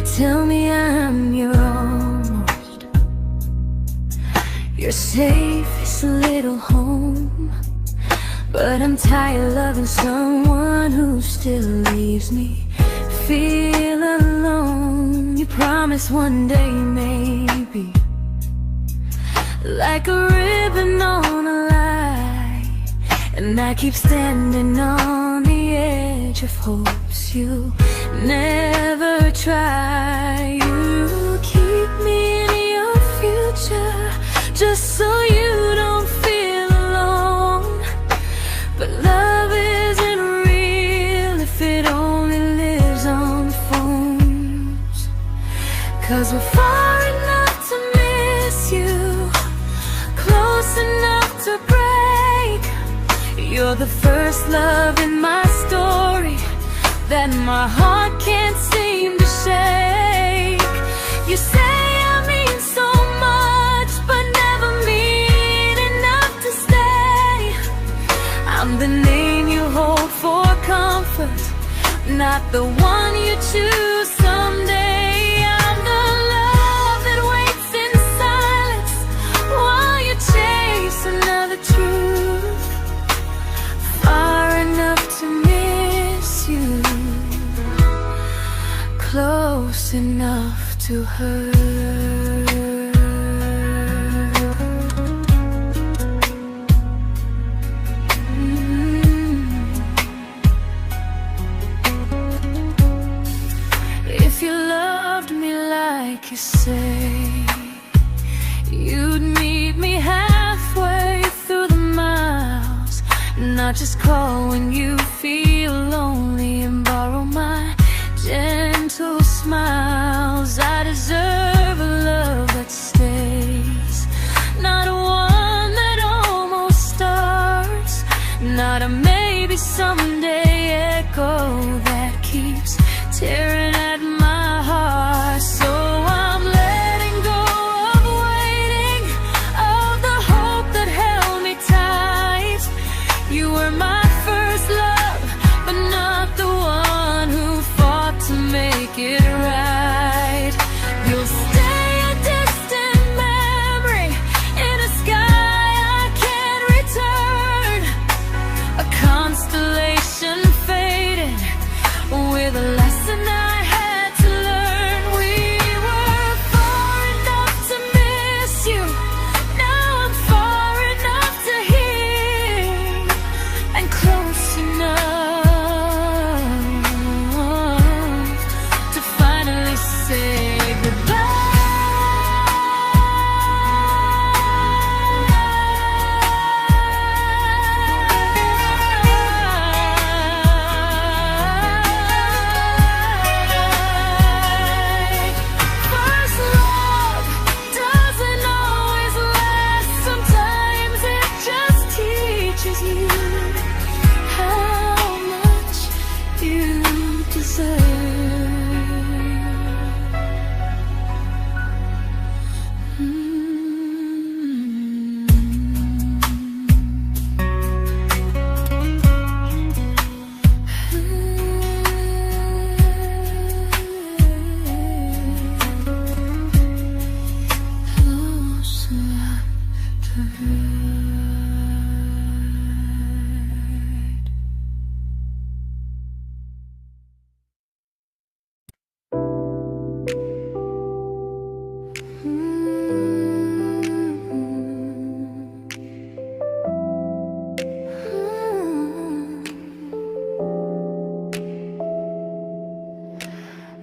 tell me I'm your almost, your safest little home. But I'm tired loving someone who still leaves me feel alone. You promise one day maybe, like a ribbon on a line, and I keep standing on the edge of hopes you never try. You keep me in your future just so you don't feel alone. But love isn't real if it only lives on phones. 'Cause we're far enough to miss you, close enough to break. You're the first love in my story that my heart can't seem to shake. You say I mean so much, but never mean enough to stay. I'm the name you hold for comfort, not the one you choose someday. I'm the love that waits in silence while you chase another truth. Far enough to miss you, close enough to hurt. If you loved me like you say, you'd meet me halfway through the miles, not just call when you feel lonely and borrow my gentle smiles. I deserve a love that stays, not one that almost starts, not a maybe someday echo that keeps tearing at my heart. So I'm letting go of waiting, of the hope that held me tight. You were my first love, but not the one who fought to make it right. You'll stay a distant memory in a sky I can't return, a constellation faded with a lesson I had to learn. We were far enough to miss you, now I'm far enough to hear, and close enough to finally say goodbye. First love doesn't always last, sometimes it just teaches you how much you deserve. Close enough to hurt.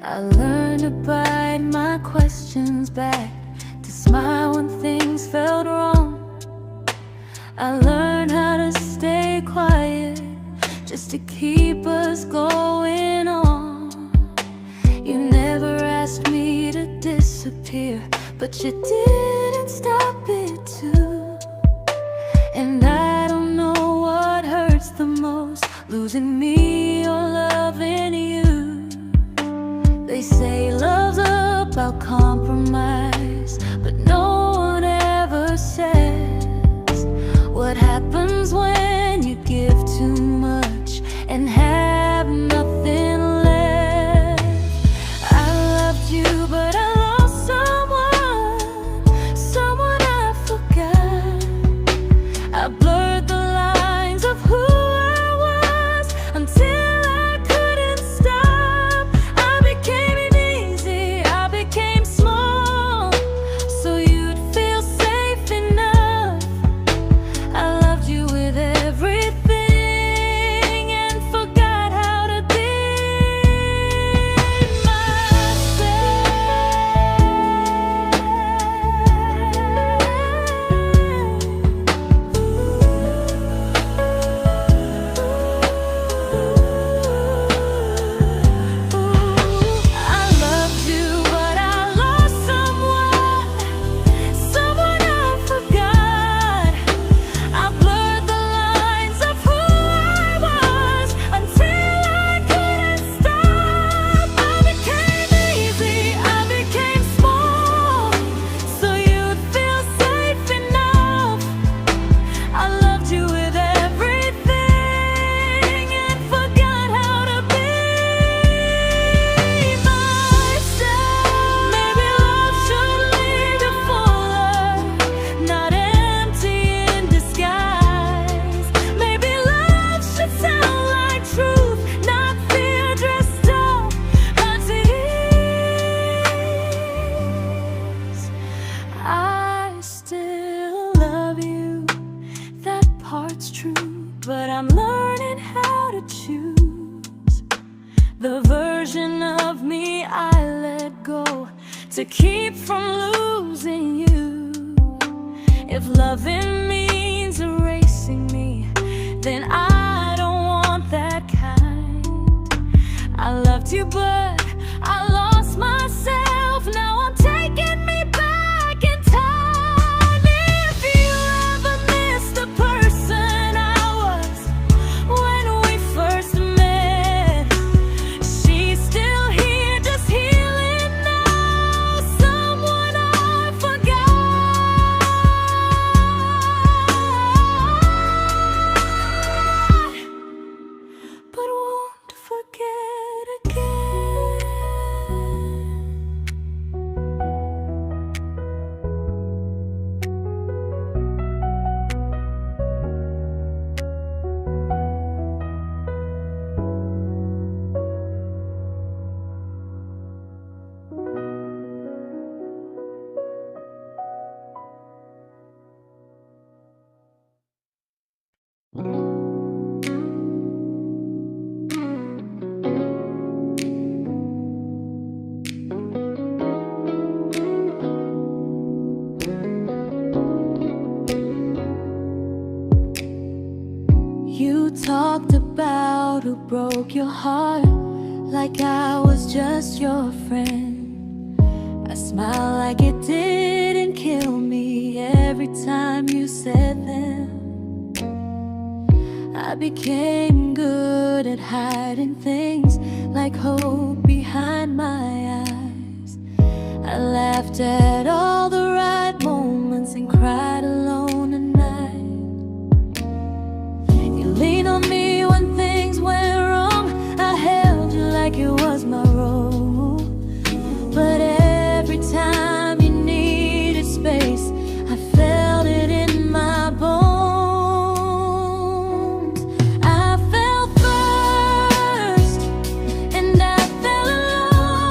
I learned to bite my questions back, to smile when things felt wrong. I learned how to stay quiet just to keep us going on. You never asked me to disappear, but you didn't stop it too. And I don't know what hurts the most, losing me or loving you. They say love's about compromise, but no one ever says what happens when you give too much and have nothing left. I loved you to keep from losing you. If loving means erasing me, then I don't want that kind. I loved you, but I lost myself. Now I'm taking me back in time. If you ever miss the person I was when we first met, she's still here, just healing now. Someone I forgot, but won't forget again. You talked about who broke your heart, like I was just your friend. I smiled like it didn't kill me every time you said them. I became good at hiding things like hope behind my eyes. I laughed at all the right moments and cried alone at night. You leaned on me when things went wrong. I held you like it was my role. But every time you needed space, I felt it in my bones. I fell first, and I fell alone.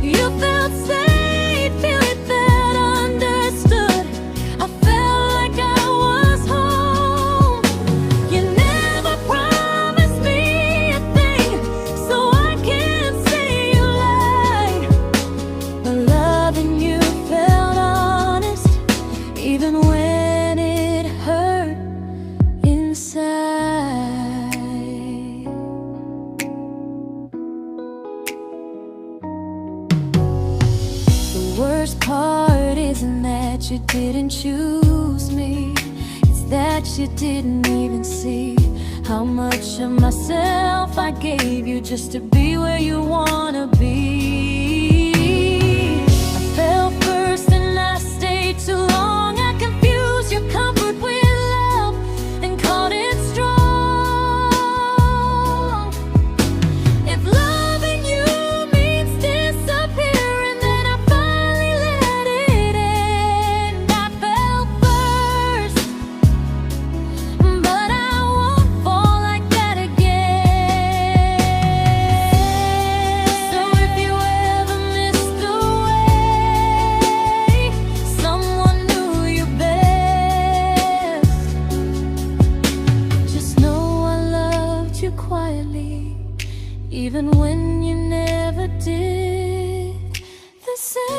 You felt safe, you felt understood. I felt like I was home. You never promised me a thing, so I can't say you lied. But loving you felt honest, even when it hurt inside. The worst part isn't that you didn't choose me, it's that you didn't even see how much of myself I gave you just to be where you wanna be. I fell first and I stayed too long. I confused your comfort with love and called it strong. If loving you means disappearing, then I finally let it end. I fell first, but I won't fall like that again. So if you ever missed the way someone knew you best, just know I loved you quietly, even when you never did the same.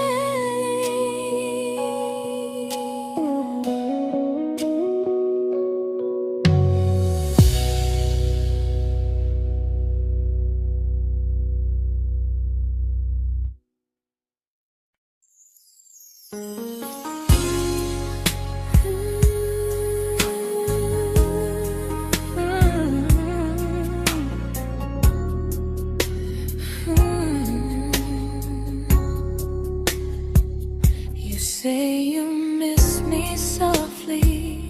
You say you miss me softly,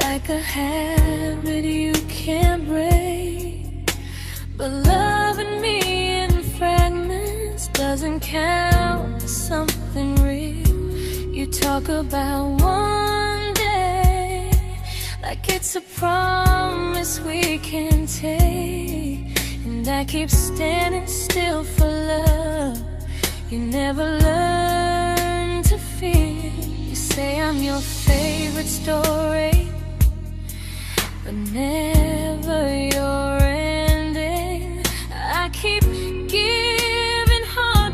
like a habit you can't break. But loving me in fragments doesn't count as something real. You talk about one day like it's a promise we can take, and I keep standing still for love. You never learn to feel. You say I'm your favorite story, but never your ending. I keep giving heart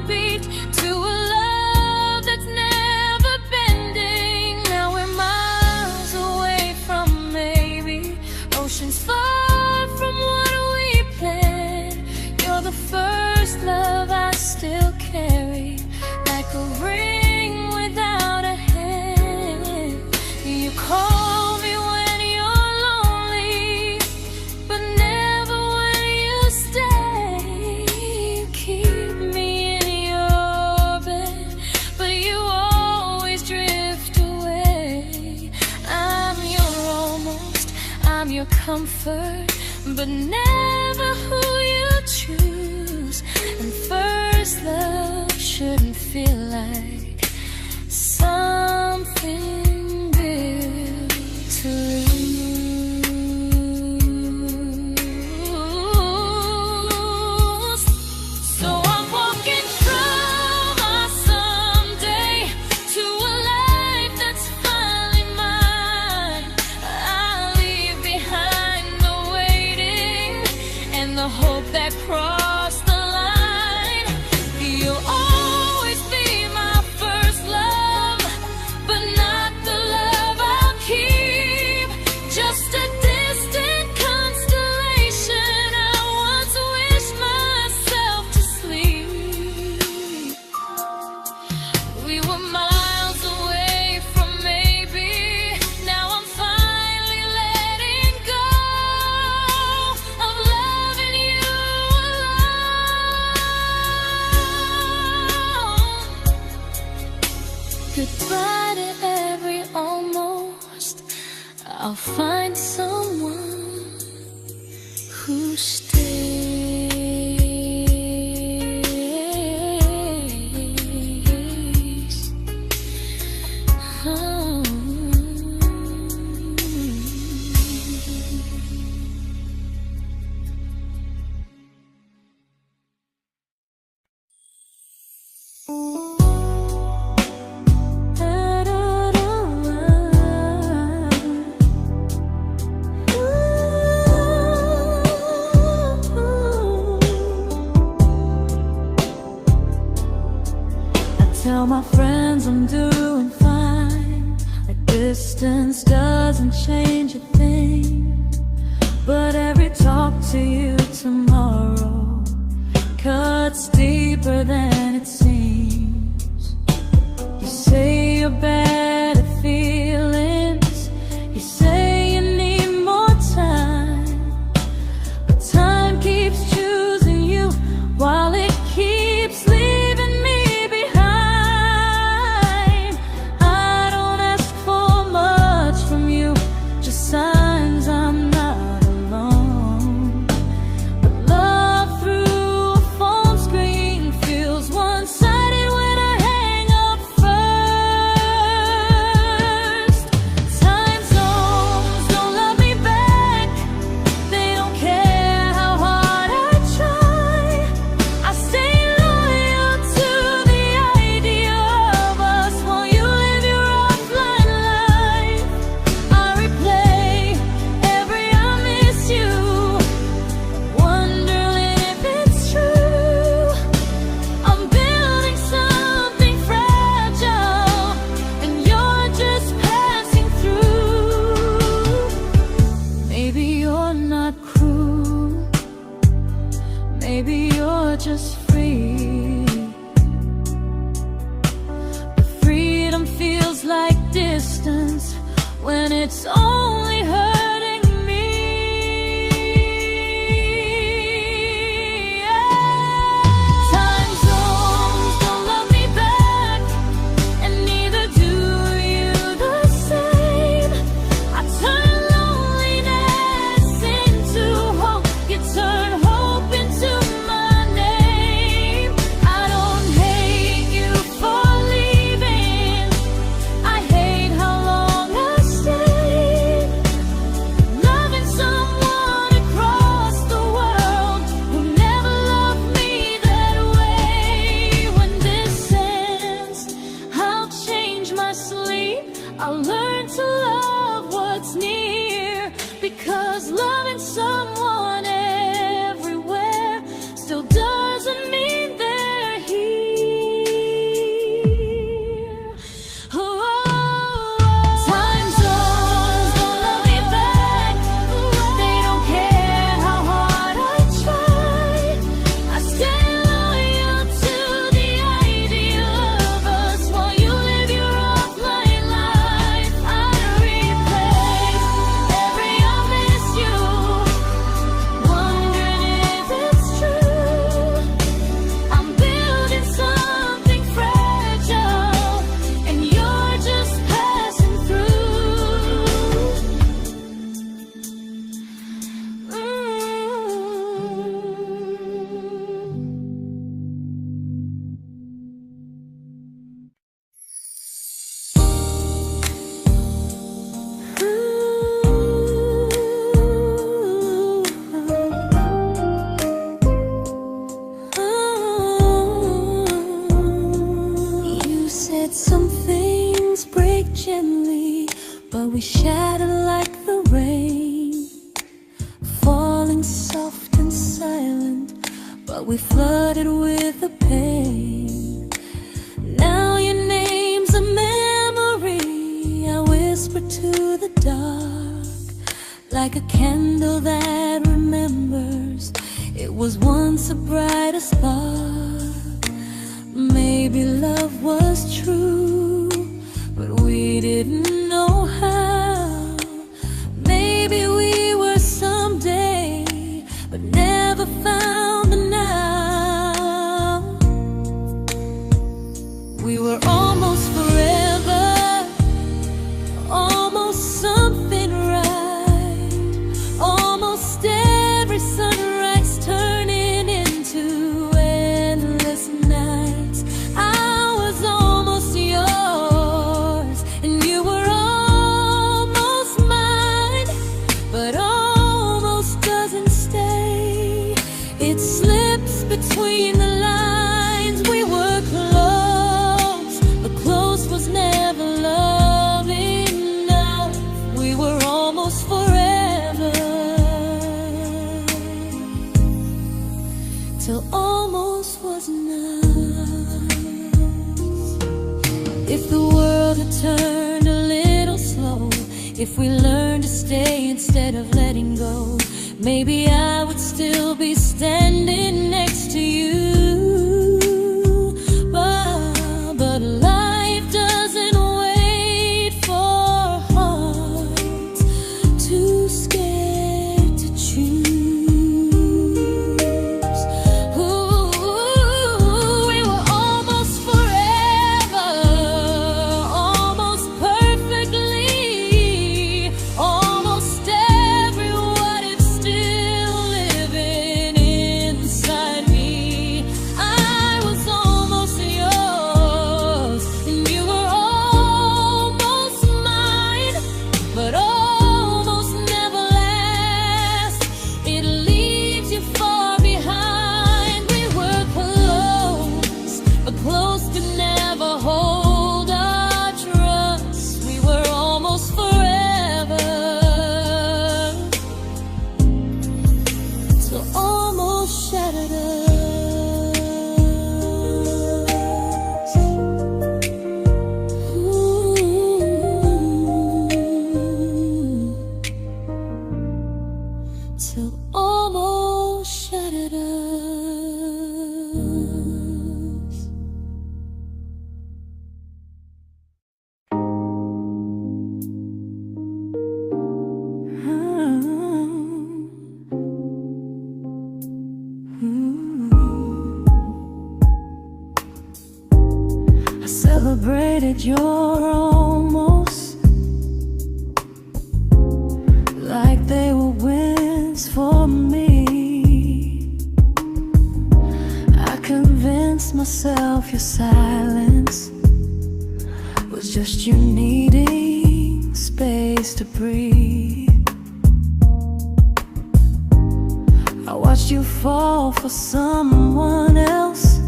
a ring without a hand. You call me when you're lonely, but never when you stay. You keep me in your bed, but you always drift away. I'm your almost, I'm your comfort, but never who you choose. And first love shouldn't feel like something built to lose. So I'm walking through my someday to a life that's finally mine. I'll leave behind the waiting and the hope that crossed the line. You'll always be my first love, but not the love I'll keep. Just a distant constellation I once wished myself to sleep. We were miles away from maybe. Now I'm finally letting go of loving you alone. Goodbye to every almost. I'll find someone who stays. Oh. Tell my friends I'm doing fine, like distance doesn't change a thing. But every talk to you tomorrow cuts deeper than it seems. You say you're bad at feelings, you say you need more time, but time keeps choosing you while it keeps leaving me behind. I don't ask for much from you, just signs I'm not alone. But love through a phone screen feels one-sided when I hang up first. Time zones don't love me back, they don't care how hard I try. I stay loyal to the idea of us while you live your offline life. I replay every I miss you, wondering if it's true. I'm building something fragile, and you're just passing through. Maybe you're not cruel, maybe you're just free. But freedom feels like distance when it's only hurting me. Time zones don't love me back, and neither do you the same. I turn loneliness into hope, you turn hope into my name. I don't hate you for leaving, I hate how long I stayed. we shattered like the rain, falling soft and silent, but we flooded with the pain. Now your name's a memory I whisper to the dark, like a candle that remembers it was once a brighter spark. Maybe love was true, but we didn't know how. Maybe we were someday, but never found the now. We were almost forever, almost something right, almost every sunrise turning into endless nights. I was almost yours, and you were almost mine, but almost doesn't stay. It slips between the lines. We were close, but close was never love enough. We were almost forever, till almost was enough. If the world had turned a little slow, if we learned to stay instead of letting go, maybe I would still be standing next to you. But life doesn't wait for hearts too scared to choose. Ooh, we were almost forever, almost perfectly, almost every what if still living inside me. I was almost yours, and you were almost mine, but almost never lasts. It leaves you far behind. We were close, but close could never hold our trust. We were almost forever, till almost shattered us. Ooh, till almost shattered us. I celebrated your almost like they were wins for me. I convinced myself your silence was just you needing space to breathe. I watched you fall for someone else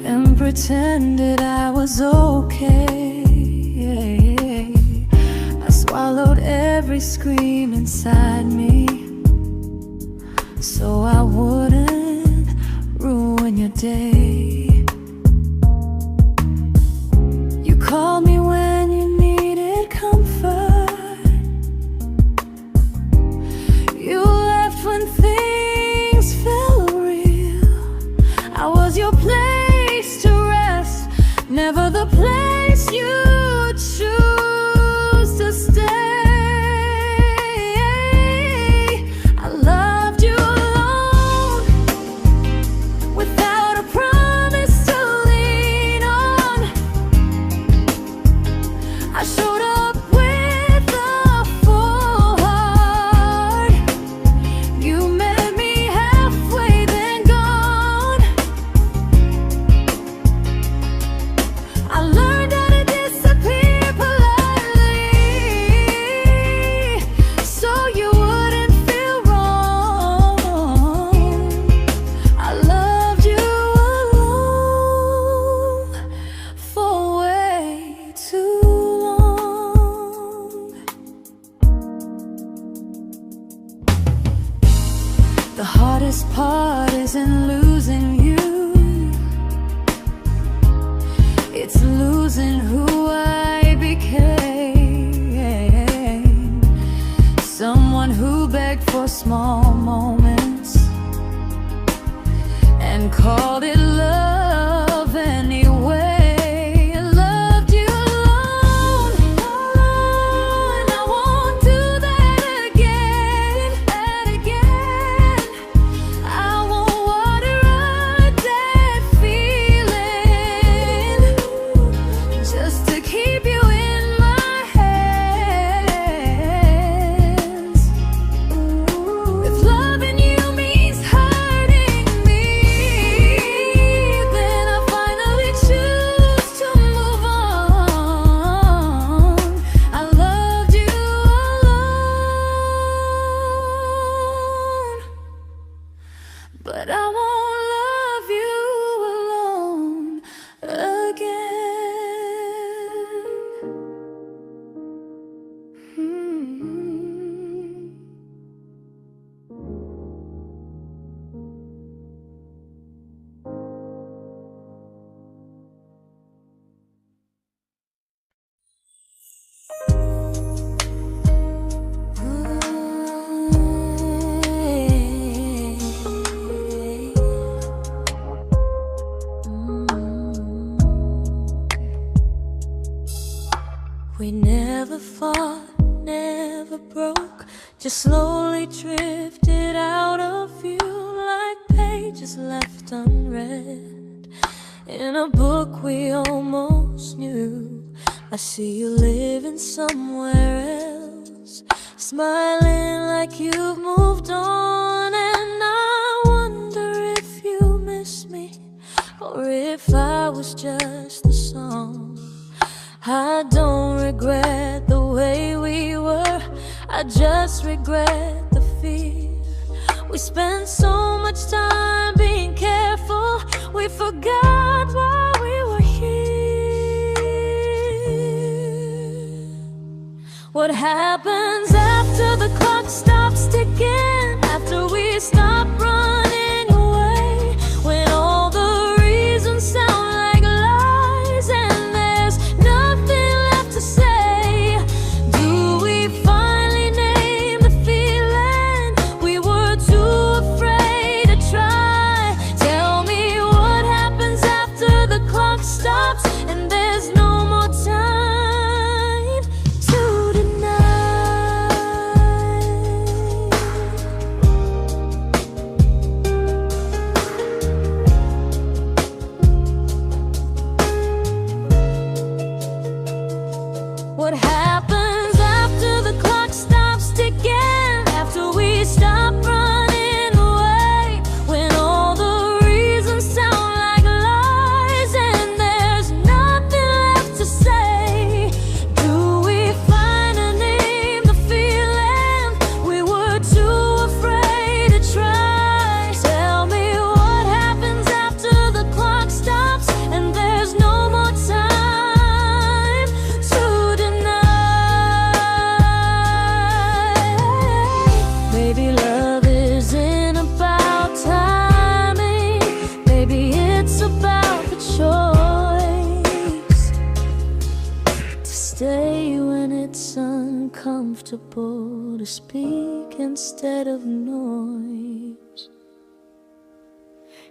and pretended I was okay. I swallowed every scream inside me so I wouldn't ruin your day. You called me when you needed comfort. You left when things felt real. I was your place to rest, never the place you choose to stay. I loved you alone, without a promise. heart isn't losing you, it's losing who I became. Someone who begged for small moments and called it love anyway. Loved you alone, alone. I won't do that again, I won't water a dead feeling just to keep you in my hands. If loving you means hurting me, then I finally choose to move on. I loved you alone, but I won't love you alone again. We never fought, never broke, just slowly drifted out of view like pages left unread in a book we almost knew. I see you living somewhere else, smiling like you've moved on, and I wonder if you miss me or if I was just the song. I don't regret the way we were, I just regret the fear. We spent so much time being careful, we forgot why we were here. What happens after the clock stops ticking, after we stop running away, when all the reasons sound like lies and there's nothing left to say? Do we finally name the feeling we were too afraid to try? Tell me what happens after the clock stops and there's no more time to deny. What happens after the clock stops ticking, after we stop running away, when all the reasons sound like lies and there's nothing left to say? Do we finally name the feeling we were too afraid to try? Tell me what happens after the clock stops and there's no more time to deny. Maybe love isn't about timing, maybe it's about the choice to stay when it's uncomfortable, to speak instead of noise.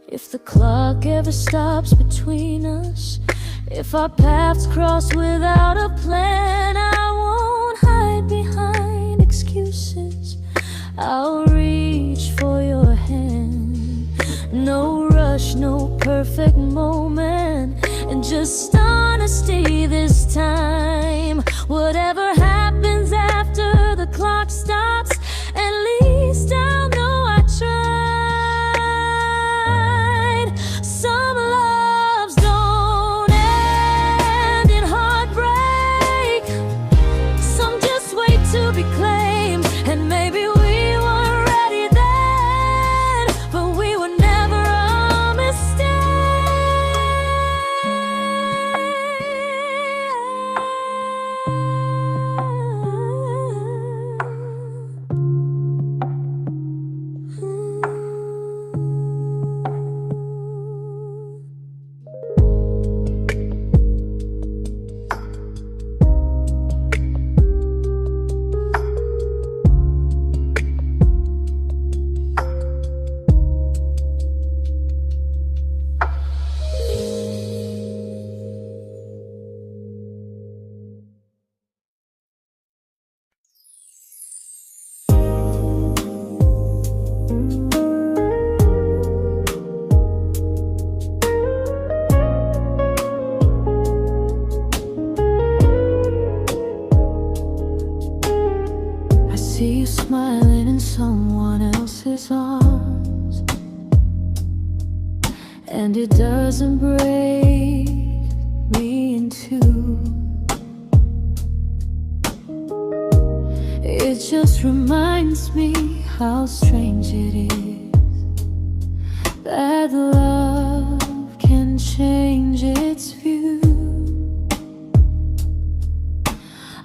If the clock ever stops between us, if our paths cross without a plan, I won't hide behind excuses, I'll reach for your hand. No rush, no perfect moment, and just honesty this time. Whatever happens after the clock stops, at least I'll know I tried. Some loves don't end in heartbreak, some just wait to be claimed, and maybe we weren't ready then, but we were never a mistake. and it doesn't break me in two. It just reminds me how strange it is that love can change its view.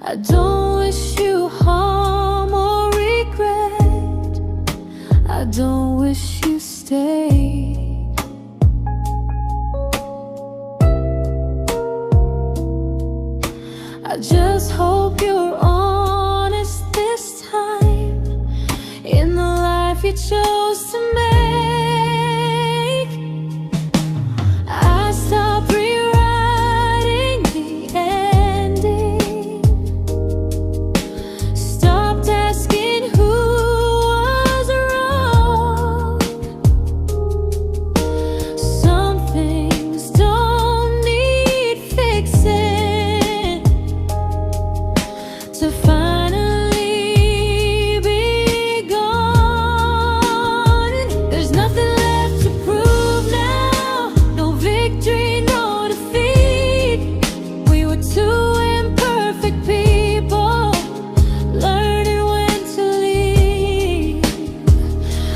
I don't wish you harm or regret. I don't wish you stay. I just hope you're honest this time in the life you chose to make. I stopped rewriting the ending, stopped asking who was wrong. Some things don't need fixing to finally be gone. There's nothing left to prove now, no victory, no defeat. We were two imperfect people, learning when to leave.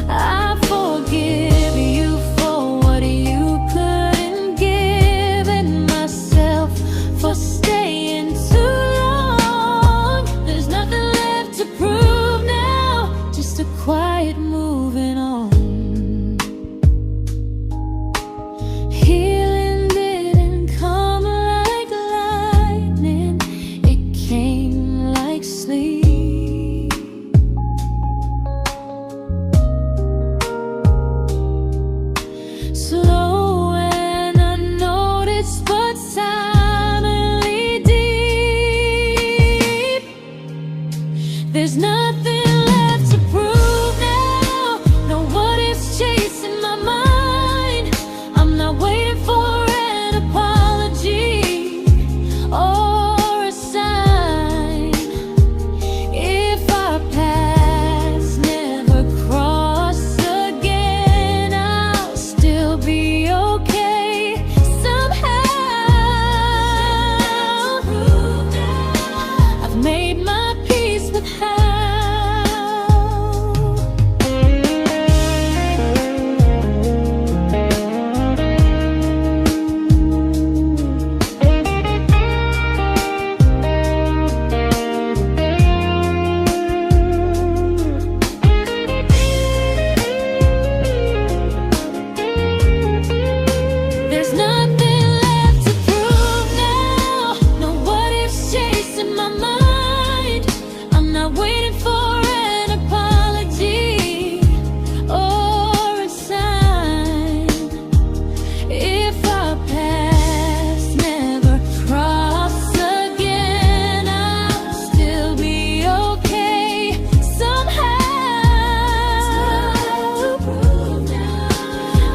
I forgive you for what you couldn't give, and myself for staying too long. There's nothing left to prove now, just a quiet moving on. Healing didn't come like lightning, it came like sleep. Slow and unnoticed, but silently deep. There's nothing left to prove now, no what ifs chasing my mind. I'm not waiting for an apology or a sign. If our paths never cross again, I'll still be okay somehow. I've made my peace with how. There's nothing left to prove now, no what ifs chasing my mind. I'm not waiting for an apology or a sign. If our paths never cross again, I'll still be okay somehow.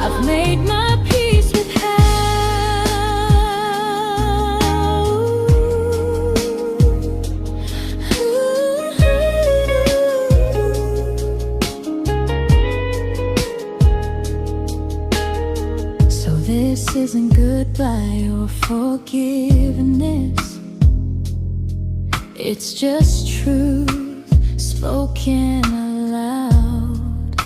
I've made my peace with how. So this isn't goodbye or forgiveness, it's just truth spoken aloud.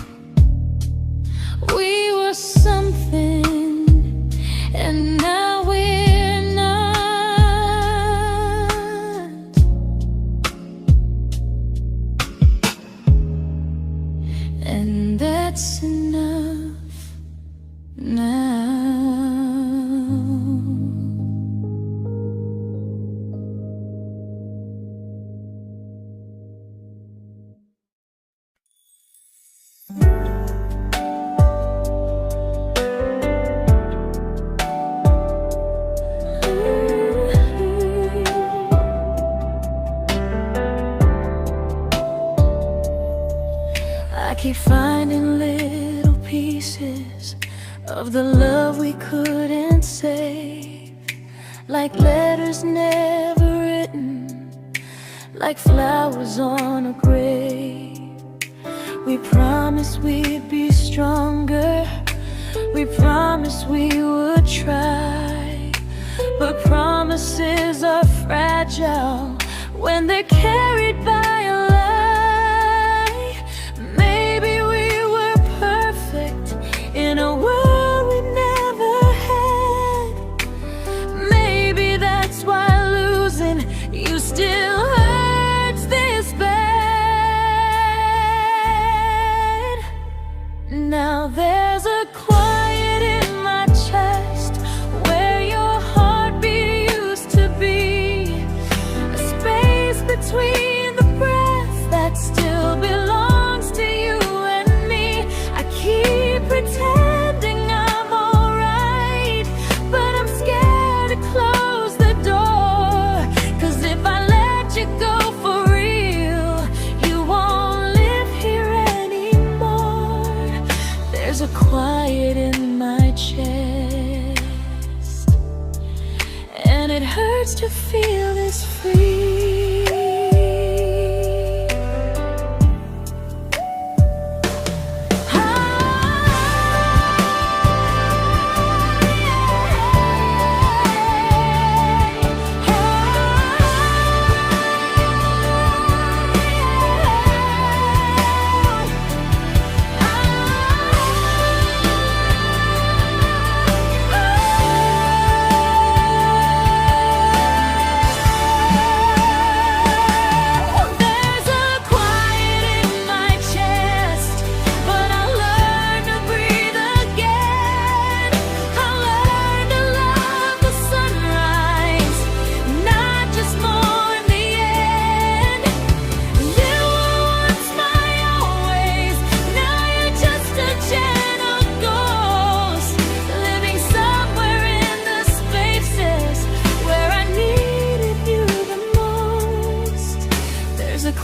We were something, and now we're not. And that's enough now. I keep finding little pieces of the love we couldn't save, like letters never written, like flowers on a grave. We promised we'd be stronger, We promised we would try, but promises are fragile when they're carried by a lie. Maybe we were perfect in a world we never had. Maybe that's why losing you still hurts this bad. Now there's a quiet in my chest where your heartbeat used to be, a space between the breaths that still belongs to you and me. I keep pretending I'm alright, but I'm scared to close the door, 'cause if I let you go for real, you won't live here anymore. There's a quiet in my chest, and it hurts to feel this free.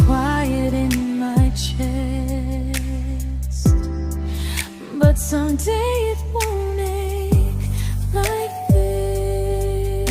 Quiet in my chest, but someday it won't ache like this.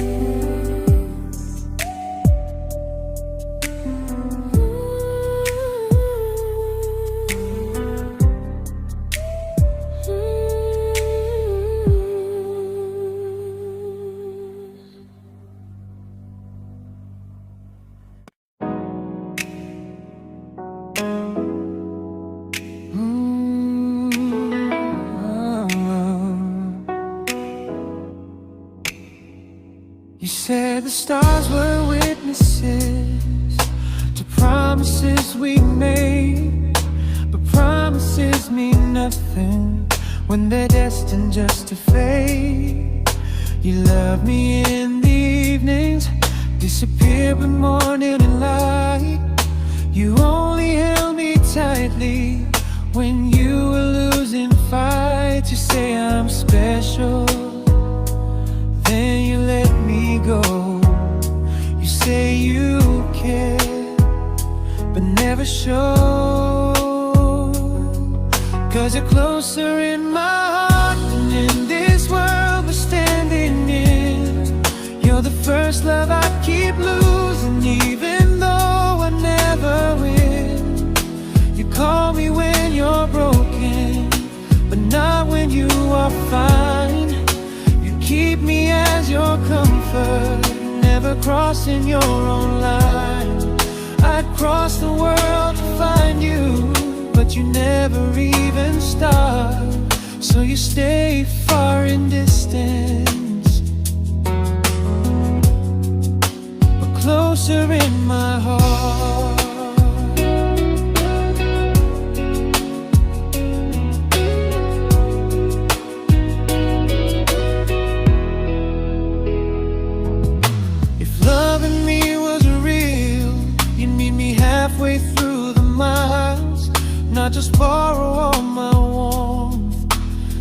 You said the stars were witnesses to promises we made, but promises mean nothing when they're destined just to fade. You love me in the evenings, disappear with morning and light. You only held me tightly when you were losing fights. You say I'm special, then you let me go. You say you care, but never show, 'cause you're closer in my heart than in this world we're standing in. You're the first love I keep losing, even though I never win. You call me when you're broken, but not when you are fine. Keep me as your comfort, never crossing your own line. I'd cross the world to find you, but you never even start. So you stay far in distance, but closer in my heart. Halfway through the miles, not just borrow all my warmth,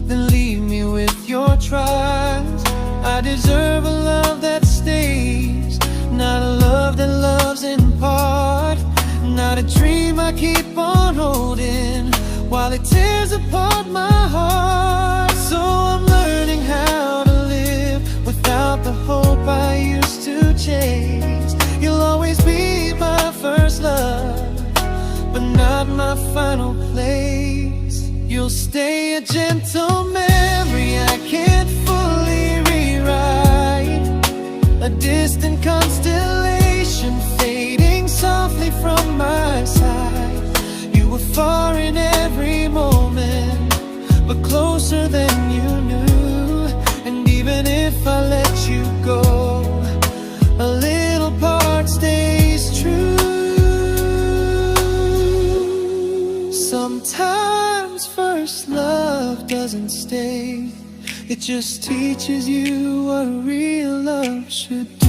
then leave me with your trials. I deserve a love that stays, not a love that loves in part, not a dream I keep on holding while it tears apart my heart. So I'm learning how to live without the hope I used to chase. You'll always be my first love, but not my final place. You'll stay a gentle memory mistake. It just teaches you what real love should do.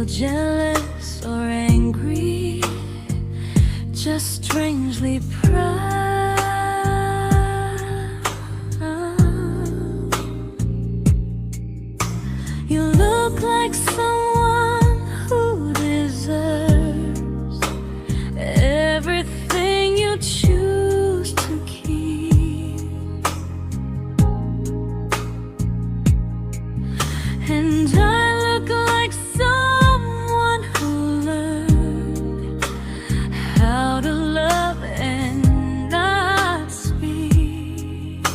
Jealous or angry, just strangely proud. You look like someone who deserves everything you choose to keep, and I look like someone who learned how to love and not speak.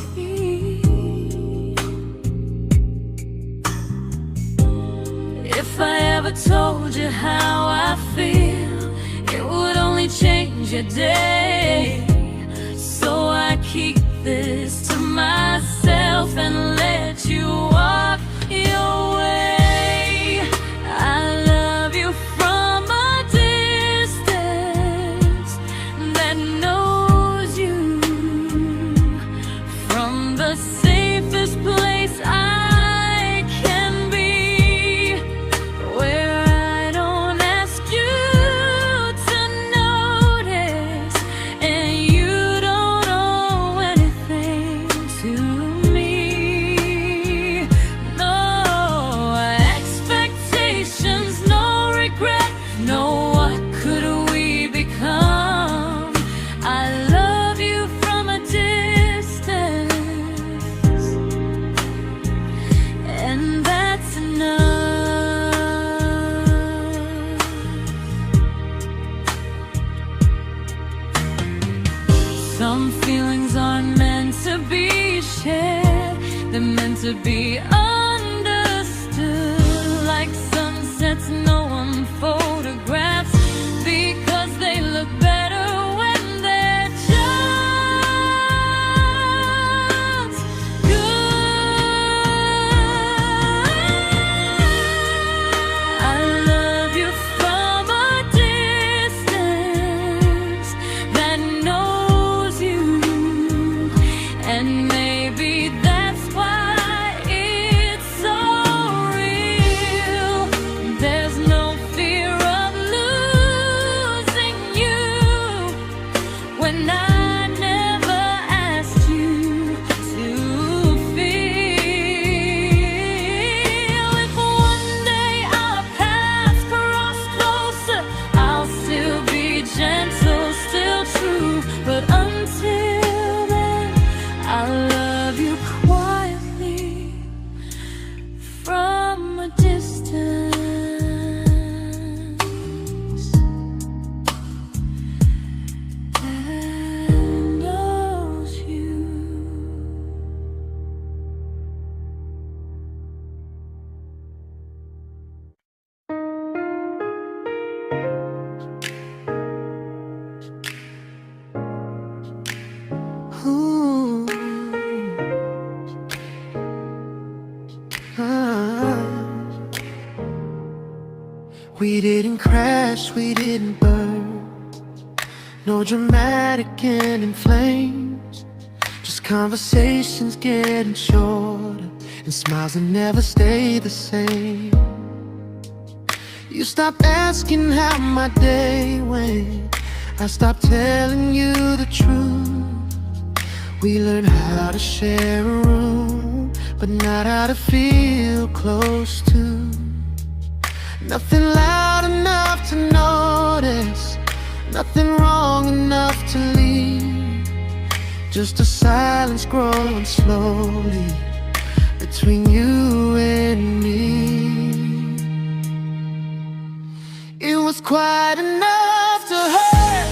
If I ever told you how I feel, it would only change your day. So I keep this to myself and let you walk your way. I love you from a distance that knows you, from the safest place I can be, where I don't ask you to notice and you don't owe anything to me. No expectations, no regret, no what could we become. I love you from a distance, and that's enough. Some feelings aren't meant to be shared, they're meant to be understood, like sunsets no one photographs, because they look better when they're just good. I love you from a distance that knows you, and maybe that's why it's so real. There's no fear of losing you when I never asked you to feel. If one day our paths cross closer, I'll still be gentle, still true, but until then, I love you quietly from a distance that knows you. Ooh. Ah. We didn't crash, we didn't burn, no dramatic end in flames, just conversations getting shorter and smiles that never stay the same. You stopped asking how my day went, I stopped telling you the truth. We learned how to share a room, but not how to feel close to. Nothing loud enough to notice, nothing wrong enough to leave. Just a silence growing slowly between you and me. It was quite enough to hurt,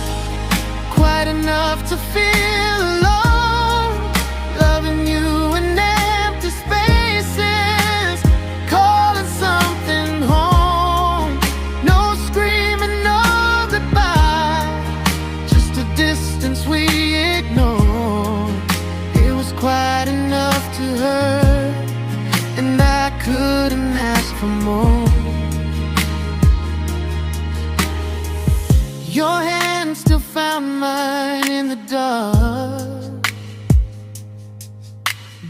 quite enough to feel alone. Loving you in empty spaces, calling something home. No screaming, no goodbye, just a distance we ignored. It was quite enough to hurt, and I couldn't ask for more. Your hand still found mine in the dark,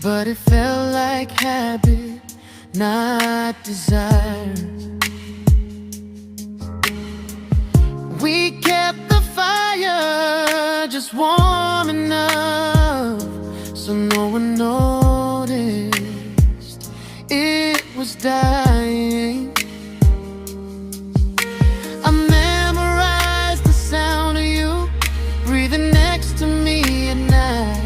but it felt like habit, not desire. We kept the fire just warm enough so no one noticed it was dying. I memorized the sound of you breathing next to me at night,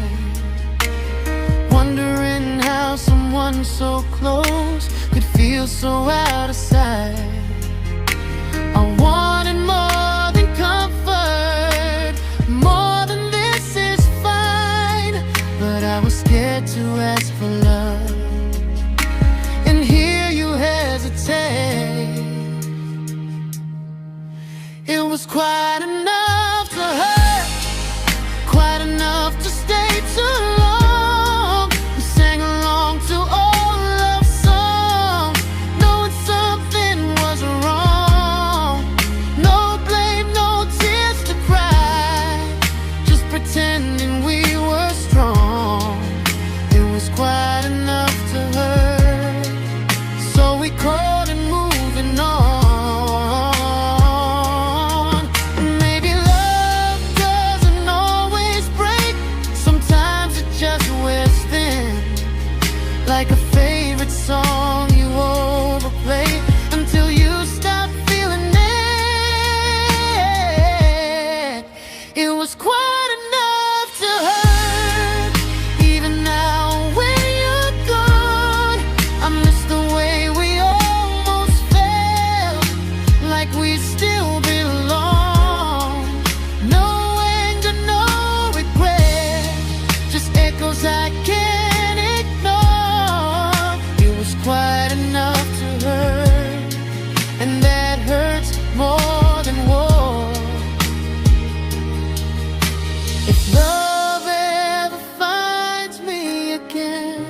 wondering how someone so close could feel so out of sight. I wanted more than comfort, more than this is fine, but I was scared to ask for love, and here you hesitate. It was quite enough to hurt, quite enough to stay too long. We sang along to old love songs, knowing something was wrong. No blame, no tears to cry, just pretending we were strong. It was quite enough to hurt, so we called and moving on. Like a favorite song you overplay until you stop feeling it. It was quite enough to hurt. Even now when you're gone, I miss the way we almost felt, like we still belong. No anger, no regret, just echoes I can't ignore. Quite enough to hurt, and that hurts more than war. If love ever finds me again,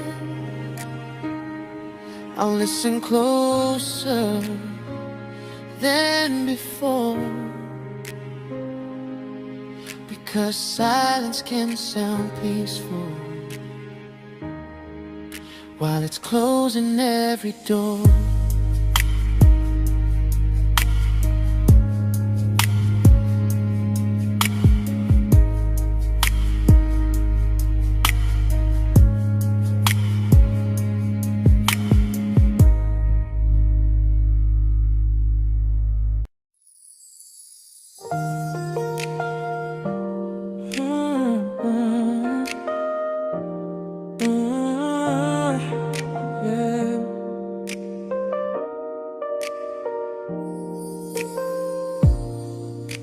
I'll listen closer than before, because silence can sound peaceful while it's closing every door.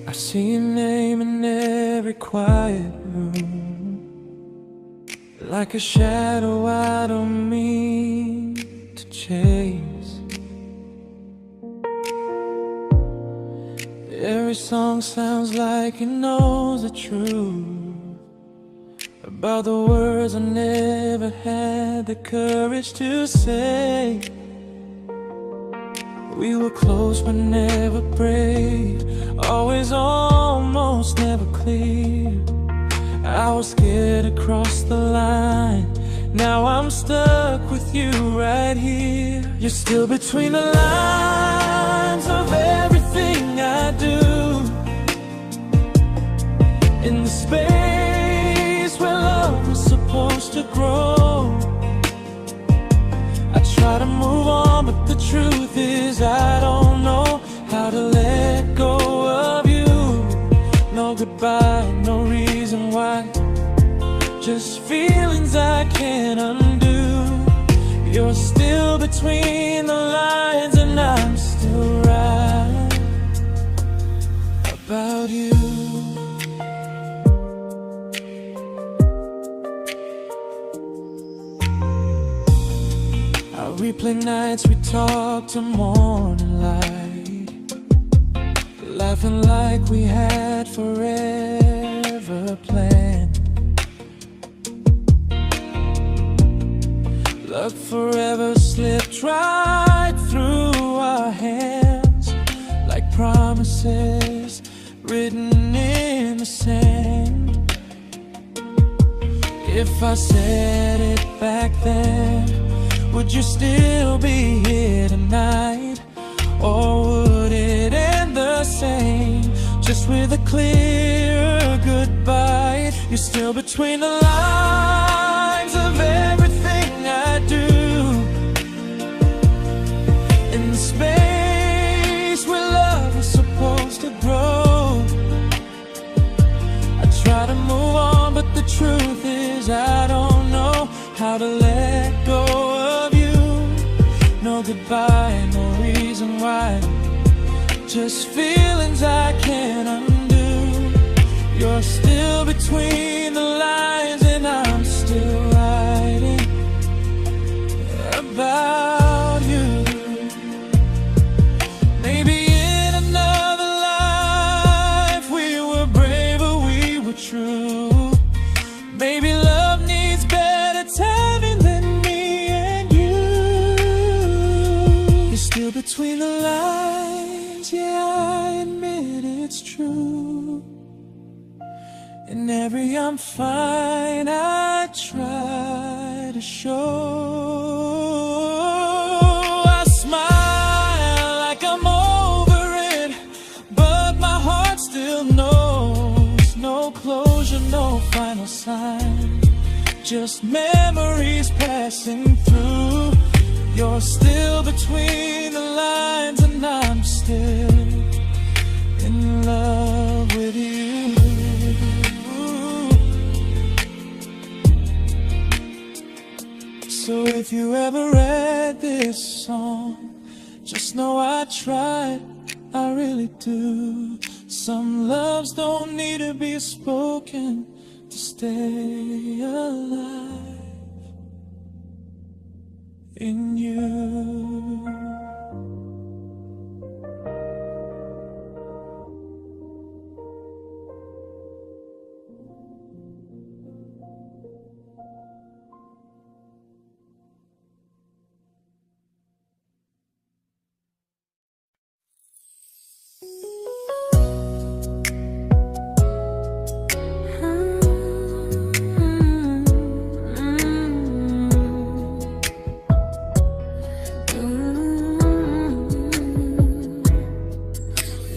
I see your name in every quiet room, like a shadow I don't mean to chase. Every song sounds like it knows the truth about the words I never had the courage to say. We were close but never prayed, always almost never clear. I was scared to cross the line, now I'm stuck with you right here. You're still between the lines of everything I do, in the space where love was supposed to grow. I try to move on, but the truth is I don't know about you. I replay nights we talk to morning light, laughing like we had forever planned. Luck forever slipped right through our hands, like promises written in the sand. If I said it back then, would you still be here tonight? Or would it end the same, just with a clear goodbye? You're still between the lines of everything I do, in the space where love is supposed to grow. I try to move on, but the truth is I don't know how to let go of you. No goodbye, no reason why, just feelings I can't undo. You're still between the lines and I'm still writing about you. Maybe in another life we were braver, we were true. Maybe love needs better timing than me and you. You're still between the lines, yeah, I admit it's true. In every I'm fine I try to show. I smile like I'm over it, but my heart still knows. No closure, no final sign, just memories passing through. You're still between the lines and I'm still in love with you. So if you ever read this song, just know I tried, I really do. Some loves don't need to be spoken to stay alive in you.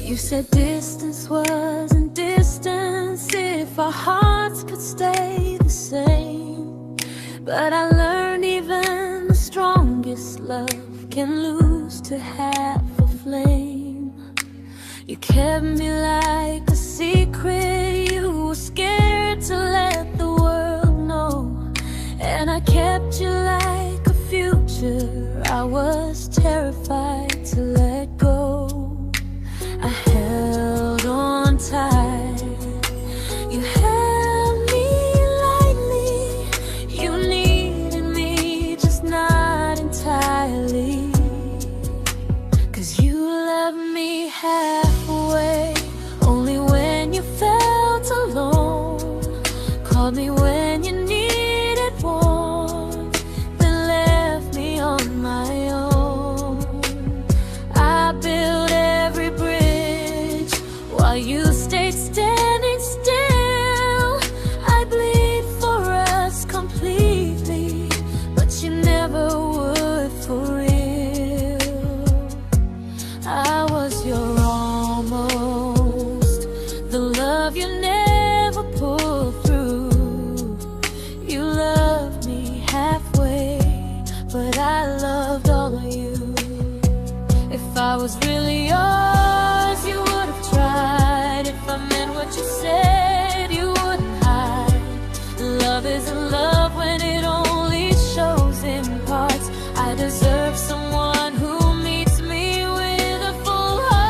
You said distance wasn't distance if our hearts could stay the same. But I learned even the strongest love can lose to half a flame. You kept me like a secret you were scared to let the world know. And I kept you like a future I was terrified to let go. I held on tight, you held me lightly. You needed me, just not entirely. 'Cause you loved me halfway, only when you felt alone. Called me when you needed warmth, then left me on my own. I built every bridge while you stayed standing still. I bleed for us completely, but you never would for real. I was your almost, the love you never pulled through. You loved me halfway, but I loved all of you. If I was really yours, you would have tried. If I meant what you said, you wouldn't hide. Love isn't love when it only shows in parts. I deserve someone who meets me with a full heart.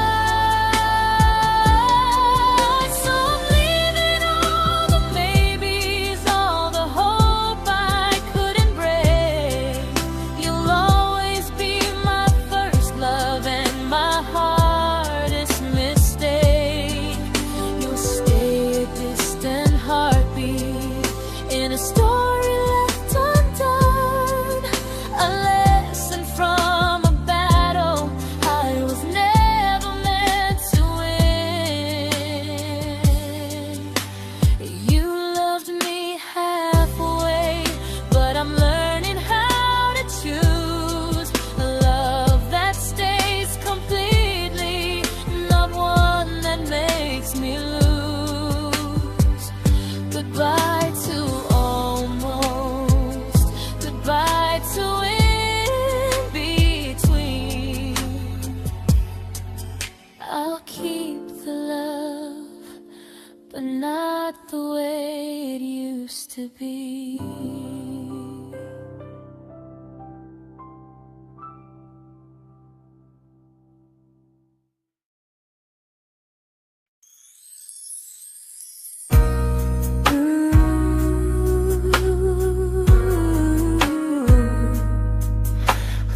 but not the way it used to be.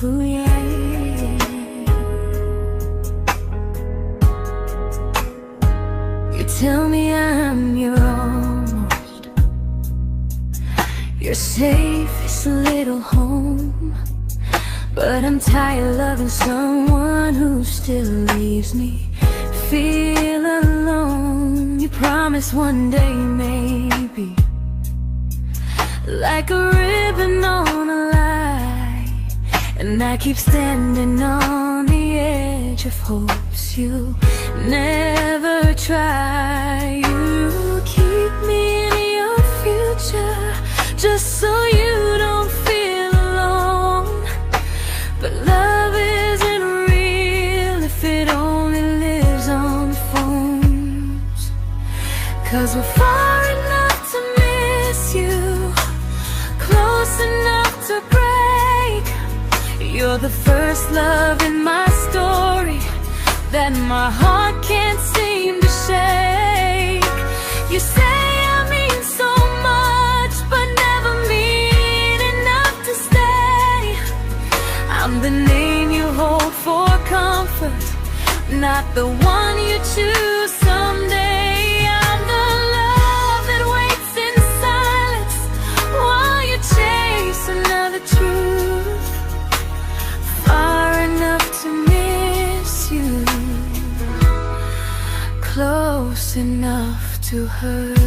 Ooh, yeah, yeah. You tell me I'm your almost, your safest little home, but I'm tired loving someone who still leaves me feel alone. You promise one day maybe, like a ribbon on a line, and I keep standing on the edge of hopes you'll never try. You keep me in your future just so you don't feel alone. But love isn't real if it only lives on the phones. 'Cause we're far enough to miss you, close enough to break. You're the first love in my story that my heart can't seem to shake. You say I mean so much, but never mean enough to stay. I'm the name you hold for comfort, not the one you choose someday. I'm the love that waits in silence while you chase another truth. Far enough to miss you, close enough to hurt.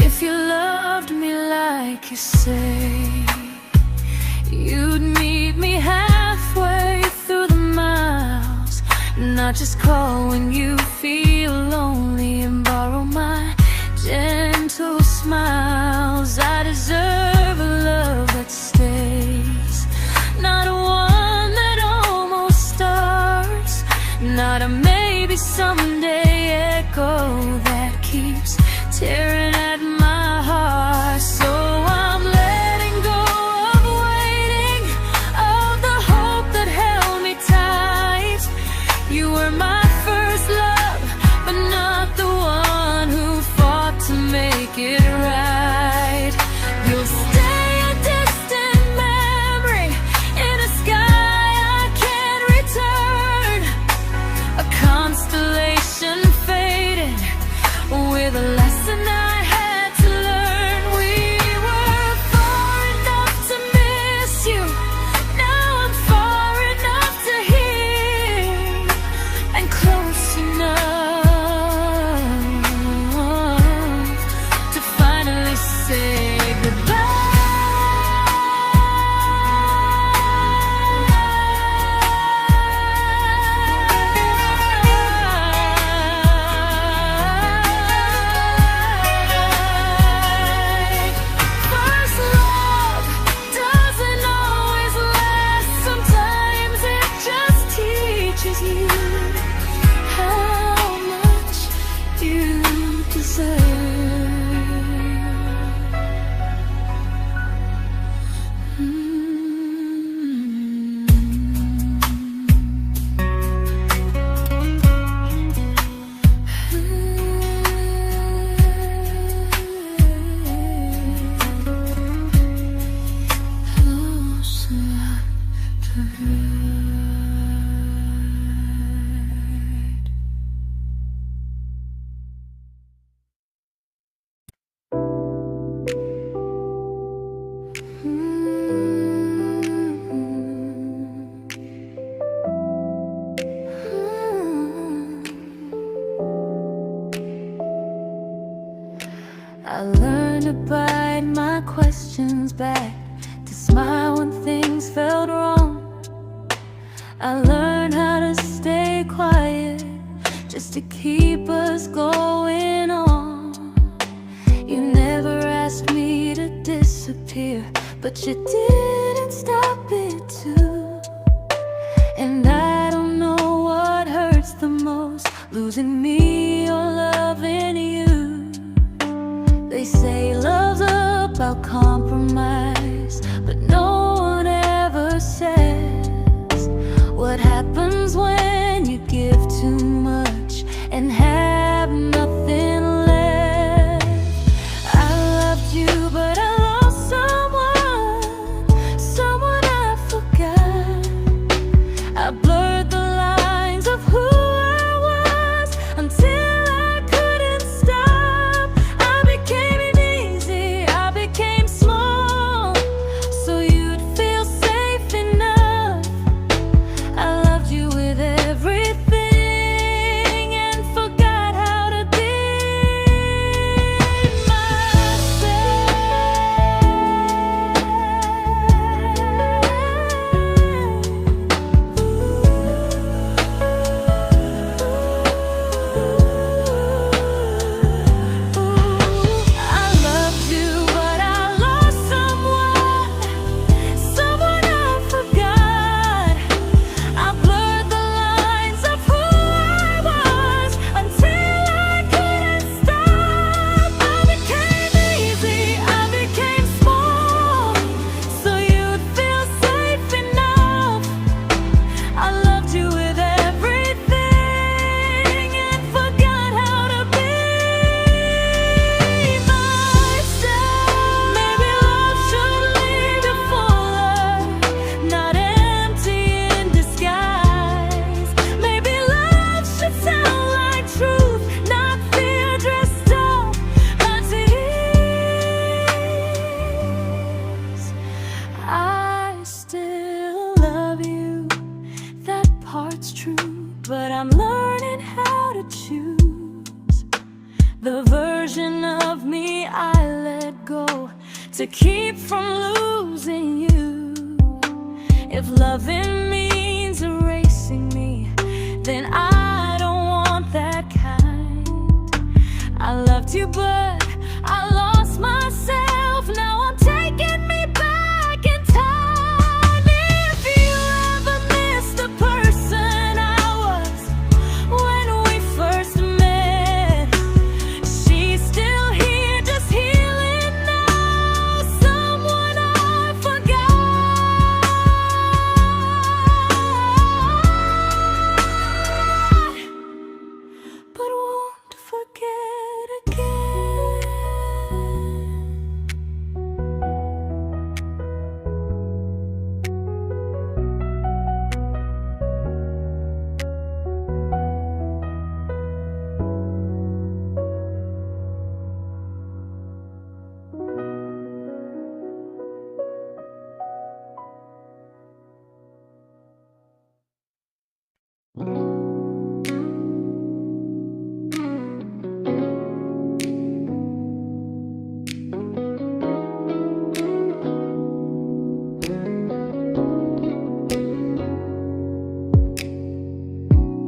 If you loved me like you say, you'd meet me halfway through the miles, not just call when you feel lonely and borrow my gentle smiles. I deserve a love that stays, not a one that almost starts, not a maybe someday echo that keeps tearing at my heart. So I'm letting go of waiting, of the hope that held me tight. You were my first love, but not the one who fought to make it right. You'll stay a distant memory in a sky I can't return, a constellation fading with a lesson I had to learn. We were far enough to miss you, now I'm far enough to hear, and close enough to finally say goodbye. First love doesn't always last, sometimes it just teaches you how much you deserve. Close enough to hurt. I learned to bite my questions back, to smile when things felt wrong. I learned how to stay quiet just to keep us going on. You never asked me to disappear, but you didn't stop it too. And I don't know what hurts the most, losing me or loving you. They say love's about compromise, but no one ever says what happens when you give too much and have nothing left. I loved you, but I lost someone I forgot. I blurred the lines of who I was until I couldn't stop. I became easy, I became small, so you'd feel safe enough. I loved you with everything and forgot how to be but I'm learning how to choose the version of me I let go to keep from losing you. If loving means erasing me, then I don't want that kind. I loved you, but I lost myself. Now I'm taking me back in time. If you ever miss the person I was when we first met, she's still here, just healing now. Someone I forgot, but won't forget again.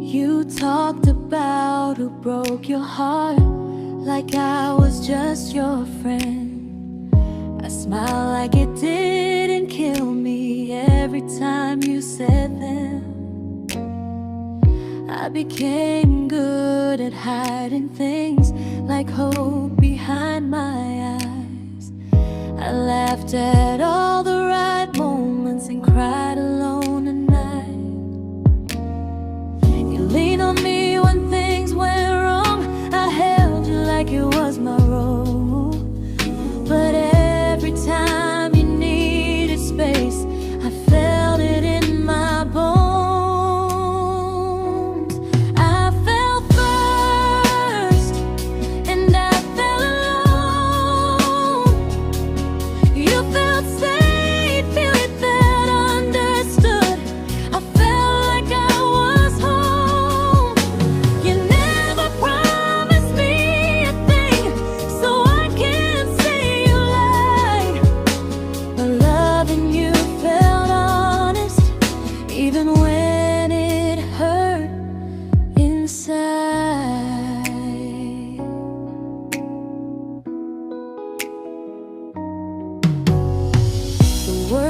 You talked about who broke your heart, like I was just your friend. I smile like it didn't kill me every time you said them. I became good at hiding things like hope behind my eyes. I laughed at all the right moments and cried alone at night. You leaned on me when things went wrong. I held you like it was my role. But every time you needed space, I felt it in my bones. I fell first, and I fell alone. You felt safe.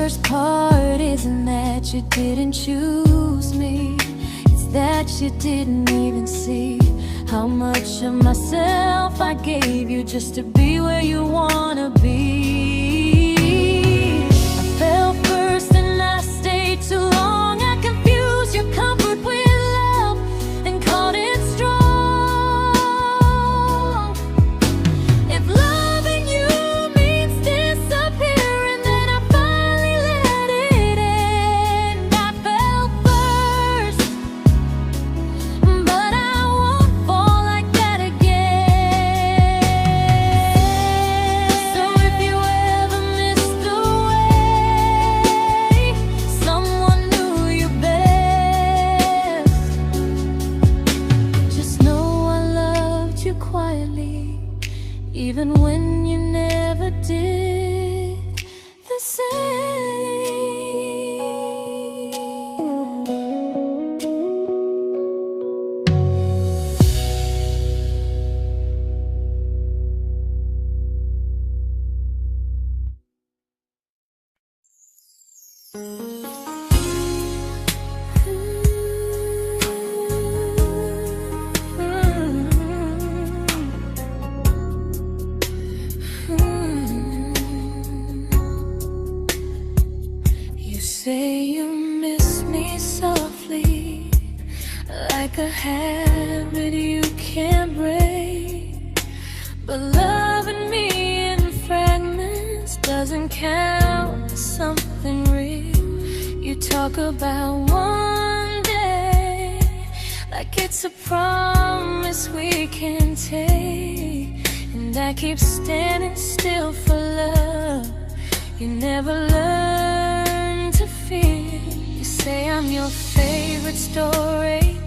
worst part isn't that you didn't choose me, it's that you didn't even see how much of myself I gave you just to be where you wanna be. I fell first and I stayed too long. I confused your comfort with love and called it strong. If loving you means disappearing, then I finally let it end. I fell first, but I won't fall like that again. So if you ever missed the way someone knew you best, just know I loved you quietly, even when you never did the same. You say you miss me softly, like a habit you can't break. But loving me in fragments doesn't count as something real. You talk about one day like it's a promise we can take, and I keep standing still for love. You never learn to feel. You say I'm your favorite story,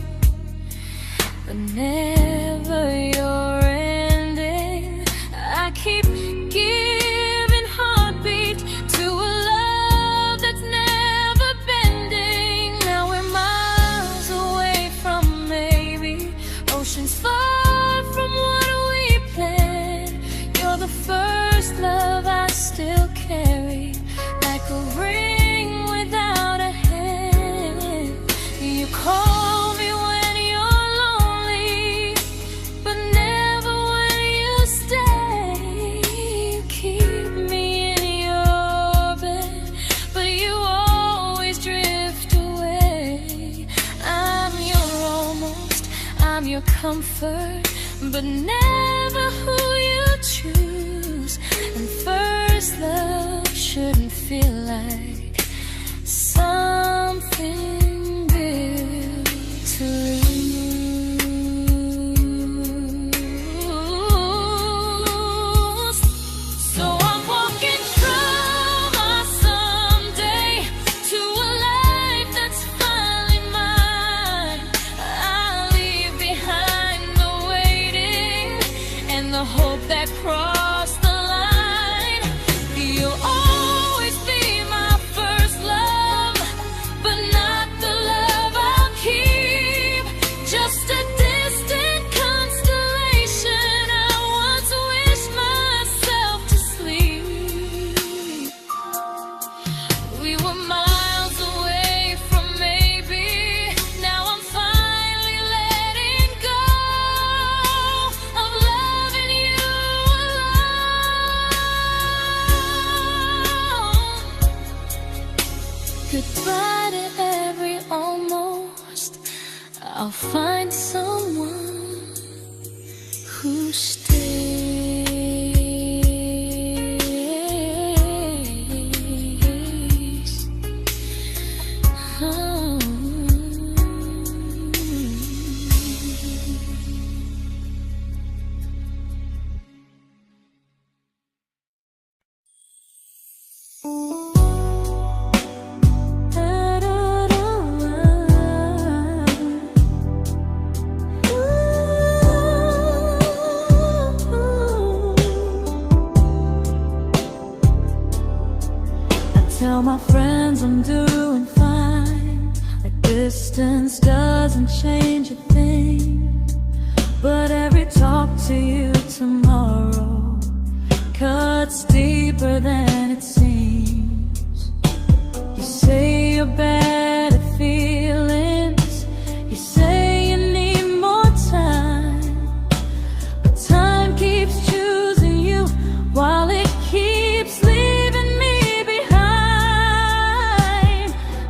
but never your ending. I keep giving heartbeat to a love that's never bending. Now we're miles away from maybe oceans far from what we planned. You're the first love I still carry, like a ring without a hand. You call me when you're lonely, but never when you stay. You keep me in your bed, but you always drift away. I'm your almost, I'm your comfort, but never who you choose. And first love shouldn't feel like something built to lose. So I'm walking through my someday to a life that's finally mine. I'll leave behind the waiting and the hope that crossed the line. You'll always be my first love, but not the love I'll keep. Just a distant constellation I once wished myself to sleep. We were miles away from maybe. Now I'm finally letting go of loving you alone. Goodbye to every almost. I'll find someone who stays. Oh. Tell my friends I'm doing fine, like distance doesn't change a thing. But every talk to you tomorrow cuts deeper than it seems. your bad feelings. You say you need more time, but time keeps choosing you while it keeps leaving me behind.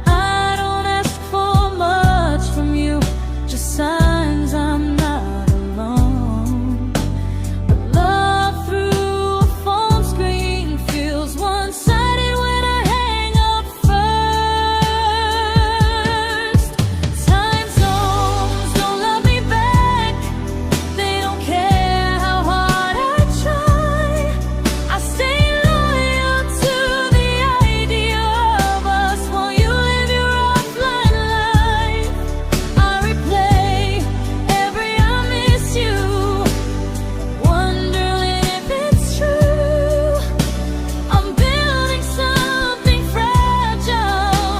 I don't ask for much from you, just signs I'm not alone. But love through a phone screen feels one-sided when I hang up first. Time zones don't love me back. They don't care how hard I try. I stay loyal to the idea of us while you live your offline life. I replay every I miss you, wondering if it's true. I'm building something fragile,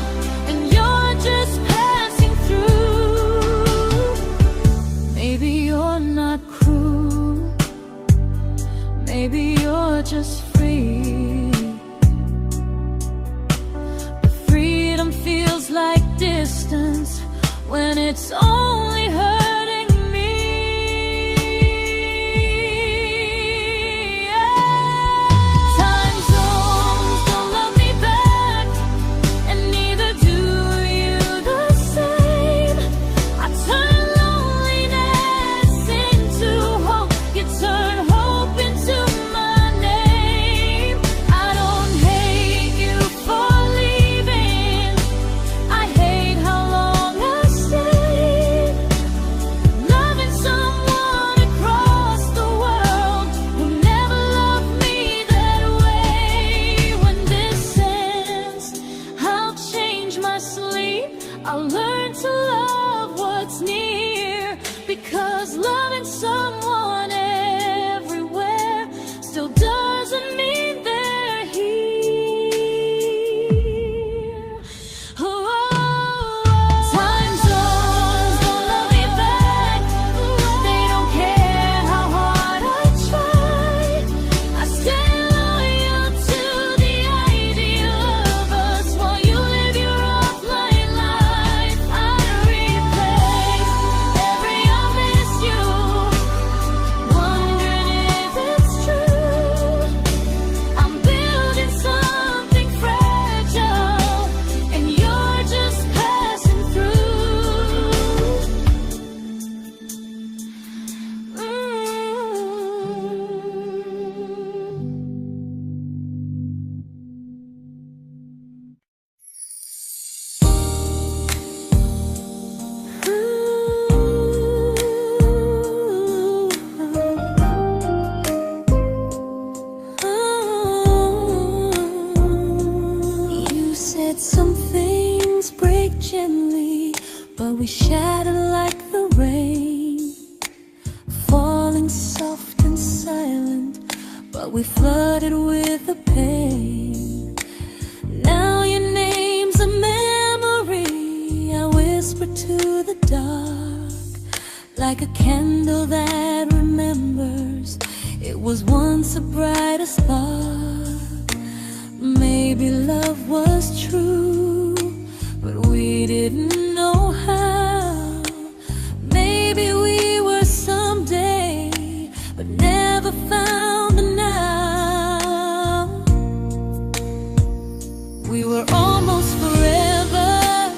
and you're just passing through. Maybe you're not cruel, maybe you're just free. But freedom feels like distance when it's only hurting me. Time zones don't love me back, and neither do you the same. I turn loneliness into hope, you turn hope into my name. I don't hate you for leaving, I hate how long I stayed. Loving someone across the world who never loved me that way. When this ends, I'll change my sleep, I'll learn to love what's near, because loving someone everywhere still doesn't mean they're here. Time zones don't love me back. They don't care how hard I try. I stay loyal to the idea of us while you live your offline life. I replay every I miss you, wondering if it's true. I'm building something fragile, and you're just passing through. You said some things break gently, but we shatter like the rain, falling soft and silent, but we flooded with the pain. Now your name's a memory I whisper to the dark, like a candle that remembers it was once a brighter spark. Maybe love was true, but we didn't know how. Maybe we were someday, but never found the now. We were almost forever,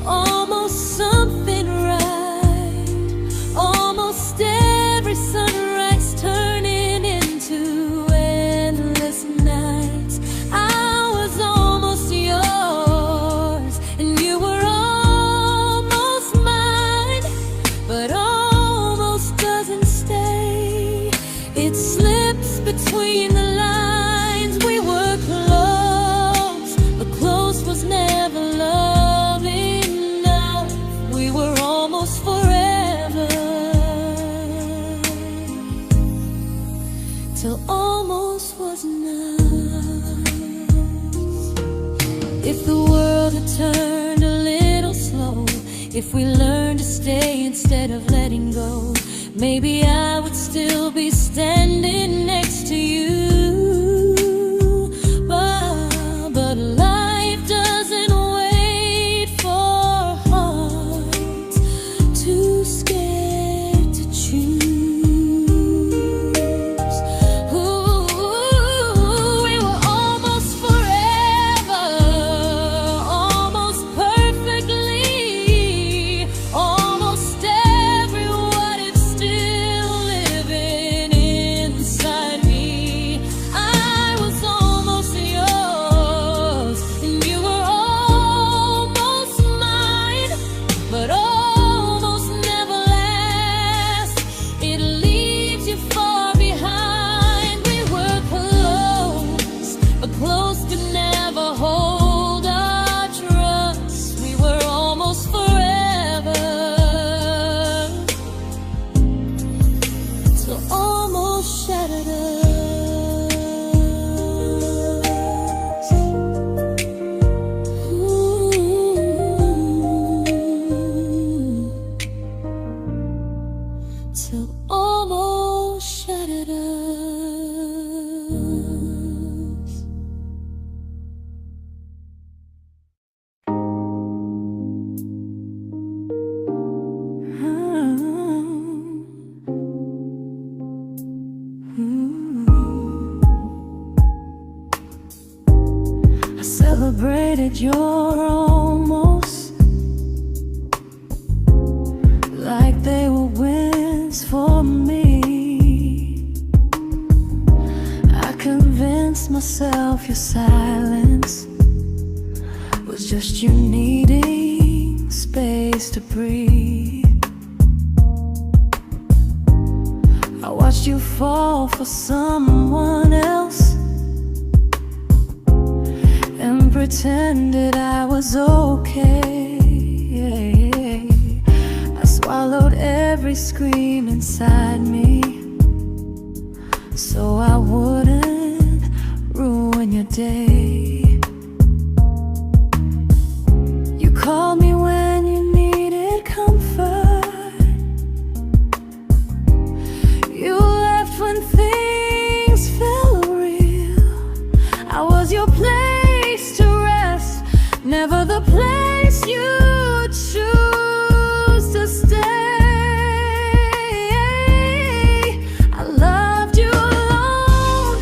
almost something right, almost every sunrise turning into endless nights. I was almost yours, and you were almost mine, but almost doesn't stay. It slips between the lines. We were close, but close was never love enough. We were almost forever, till almost was enough. If the world had turned a little slow, if we learned to stay instead of letting go, maybe I would still be standing next to you. But life doesn't wait. celebrated your almost like they were wins for me. I convinced myself your silence was just you needing space to breathe. I watched you fall for someone else and pretended I was okay. I swallowed every scream inside me so I wouldn't ruin your day. You called me when you needed comfort. You left when things felt real. I was your place to rest, never the place you choose to stay. I loved you alone,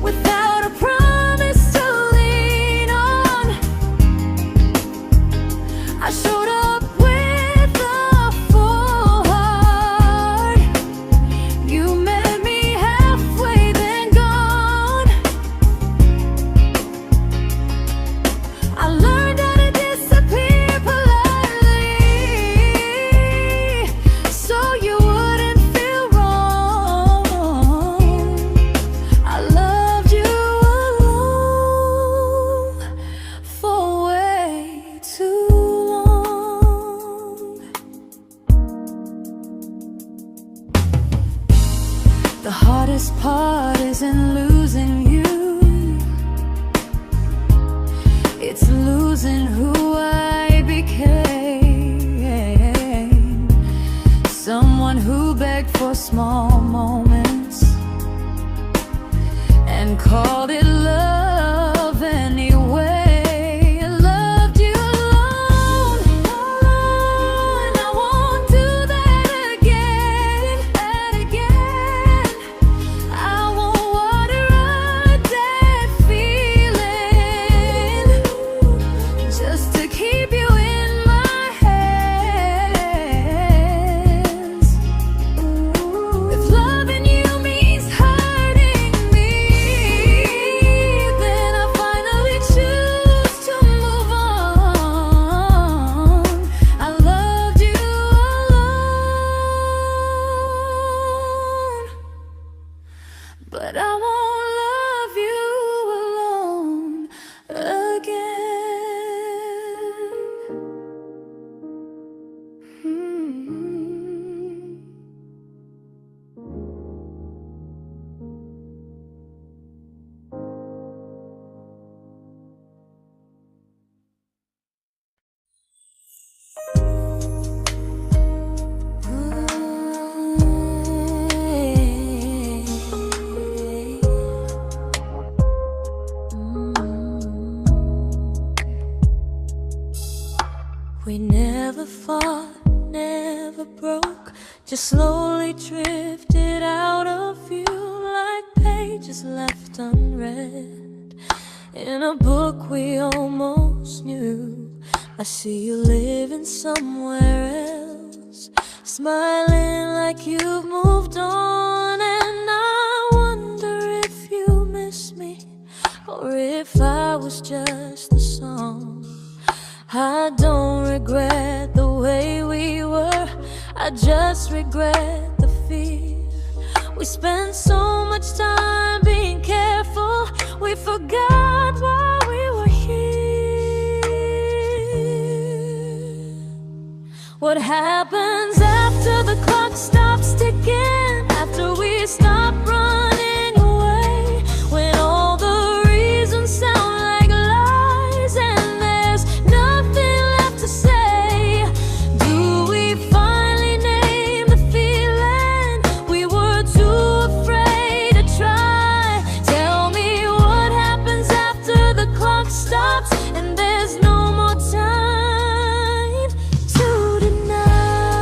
without a promise to lean on. I showed up with a full heart. You met me halfway, then gone. I learned how to disappear politely, so you wouldn't feel wrong. I loved you alone for way too long. The hardest part isn't losing you, it's losing who I became. Someone who begged for small moments and called it love anyway. I loved you alone, and I won't do that again. I won't water a dead feeling just to keep you in my hands. If loving you means hurting me, then I finally choose to move on. I loved you alone, but I won't love you alone again. We never fought, never broke, just slowly drifted out of view like pages left unread in a book we almost knew. I see you living somewhere else, smiling like you've moved on, and I wonder if you miss me or if I was just the song. I don't regret the way we were, I just regret the fear. We spent so much time being careful, we forgot why we were here. What happens after the clock stops ticking, after we stop running away, when all the reasons sound like lies and there's nothing left to say? Do we finally name the feeling we were too afraid to try? Tell me what happens after the clock stops and there's no more time to deny.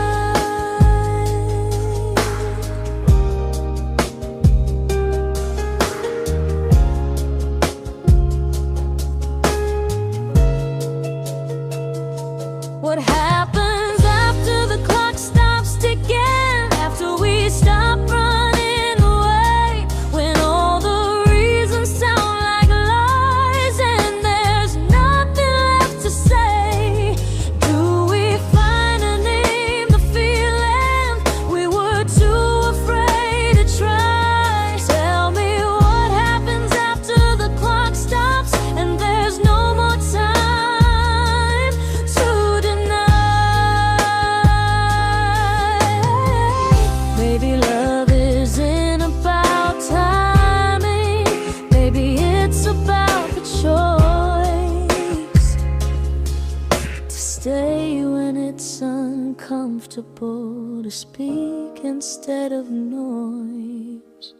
comfortable to speak instead of noise.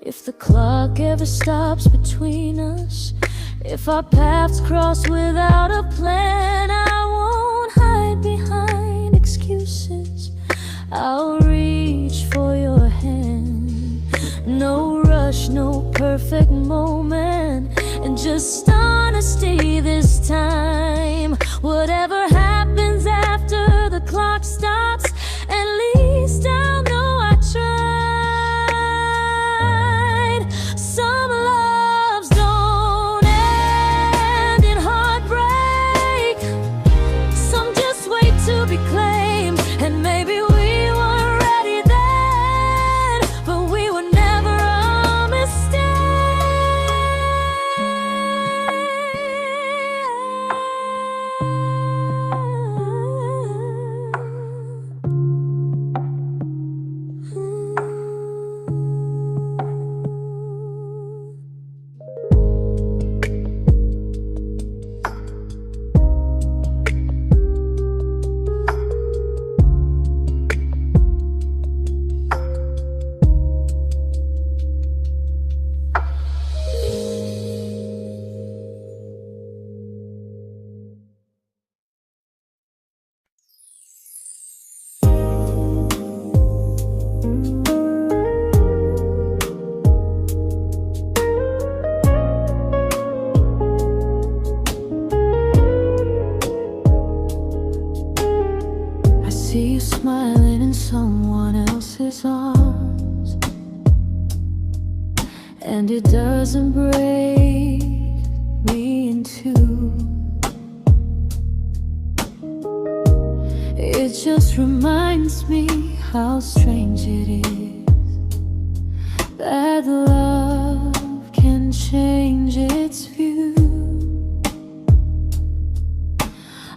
If the clock ever stops between us, if our paths cross without a plan, I won't hide behind excuses. I'll reach for your hand. No rush, no perfect moment, and just honesty this time. Whatever happens after the clock stops, at least I'll know I tried. Some loves don't end in heartbreak, some just wait to be claimed. And maybe we weren't ready then, but we were never a mistake. I see you smiling in someone else's arms, and it doesn't break me in two. It just reminds me how strange it is that love can change its view.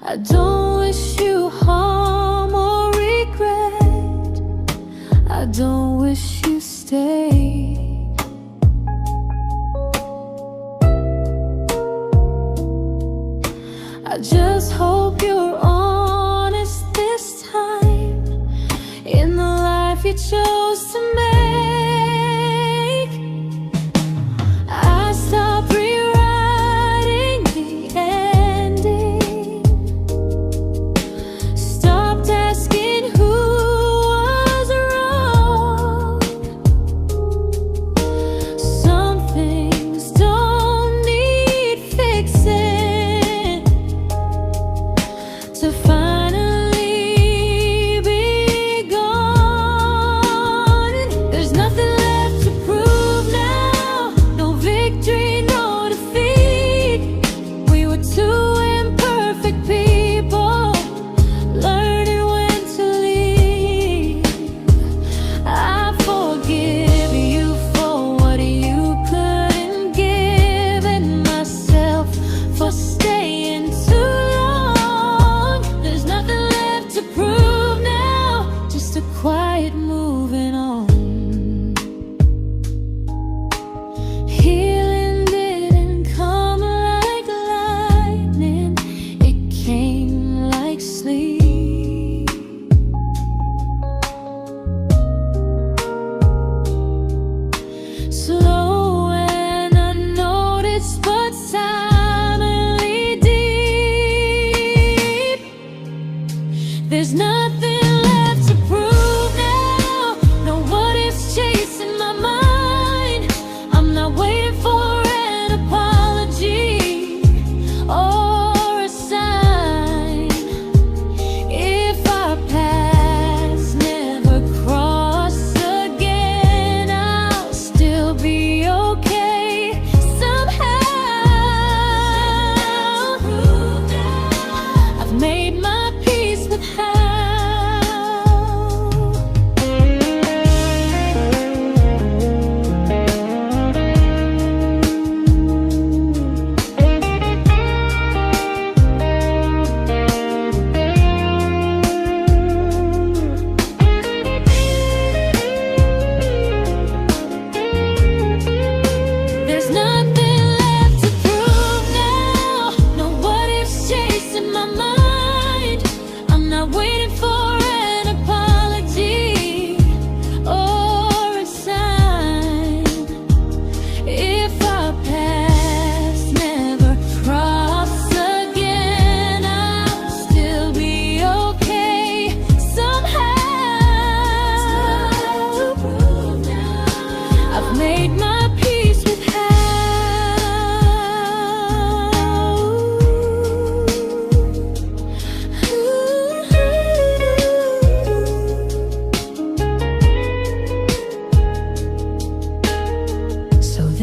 I don't wish you harm or regret, I don't wish you stay. I just hope you're honest this time in the life you chose to make. I stopped rewriting the ending, stopped asking who was wrong.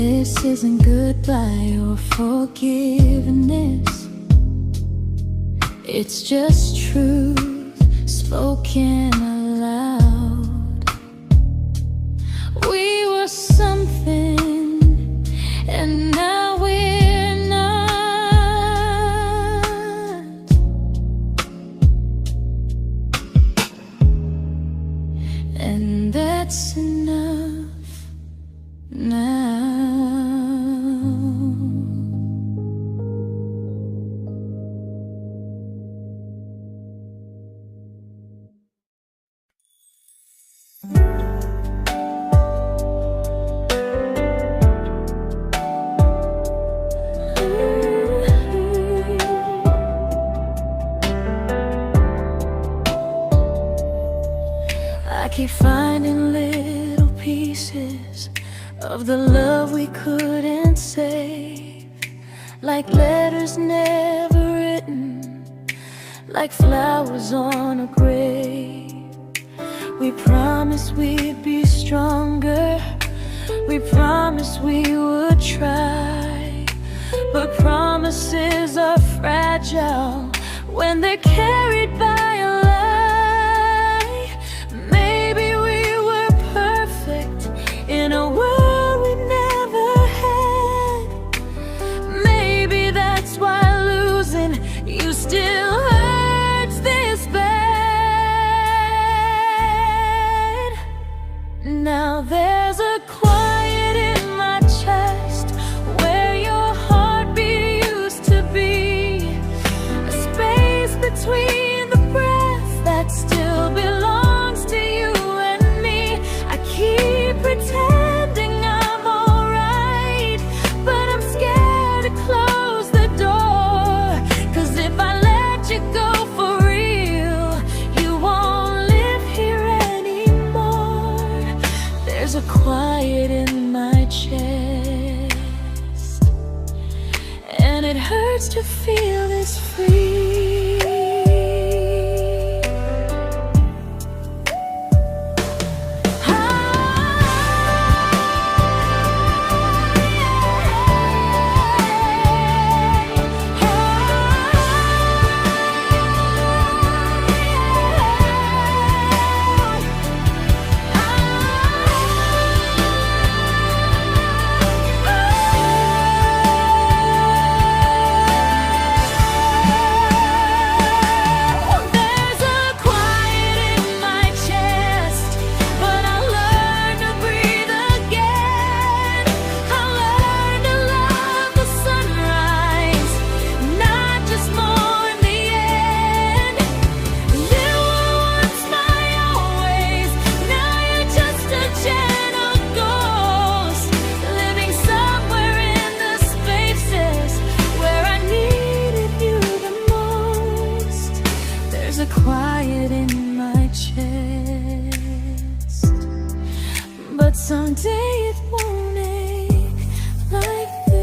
This isn't goodbye or forgiveness. It's just truth spoken aloud. We were something, and now we're not. And that's enough now. I keep finding little pieces of the love we couldn't save, like letters never written, like flowers on a grave. We promised we'd be stronger, we promised we would try, but promises are fragile when they're carried by a lie. Maybe we were perfect in a world we never had. Maybe that's why losing you still hurts this bad. Now there's a quiet in my chest where your heartbeat used to be, a space between the breaths that still belongs to you and me. I keep pretending I'm alright, but I'm scared to close the door, 'cause if I let you go for real, you won't live here anymore. There's a quiet in my chest, and it hurts to feel this free. Quiet in my chest, but someday it won't ache like this.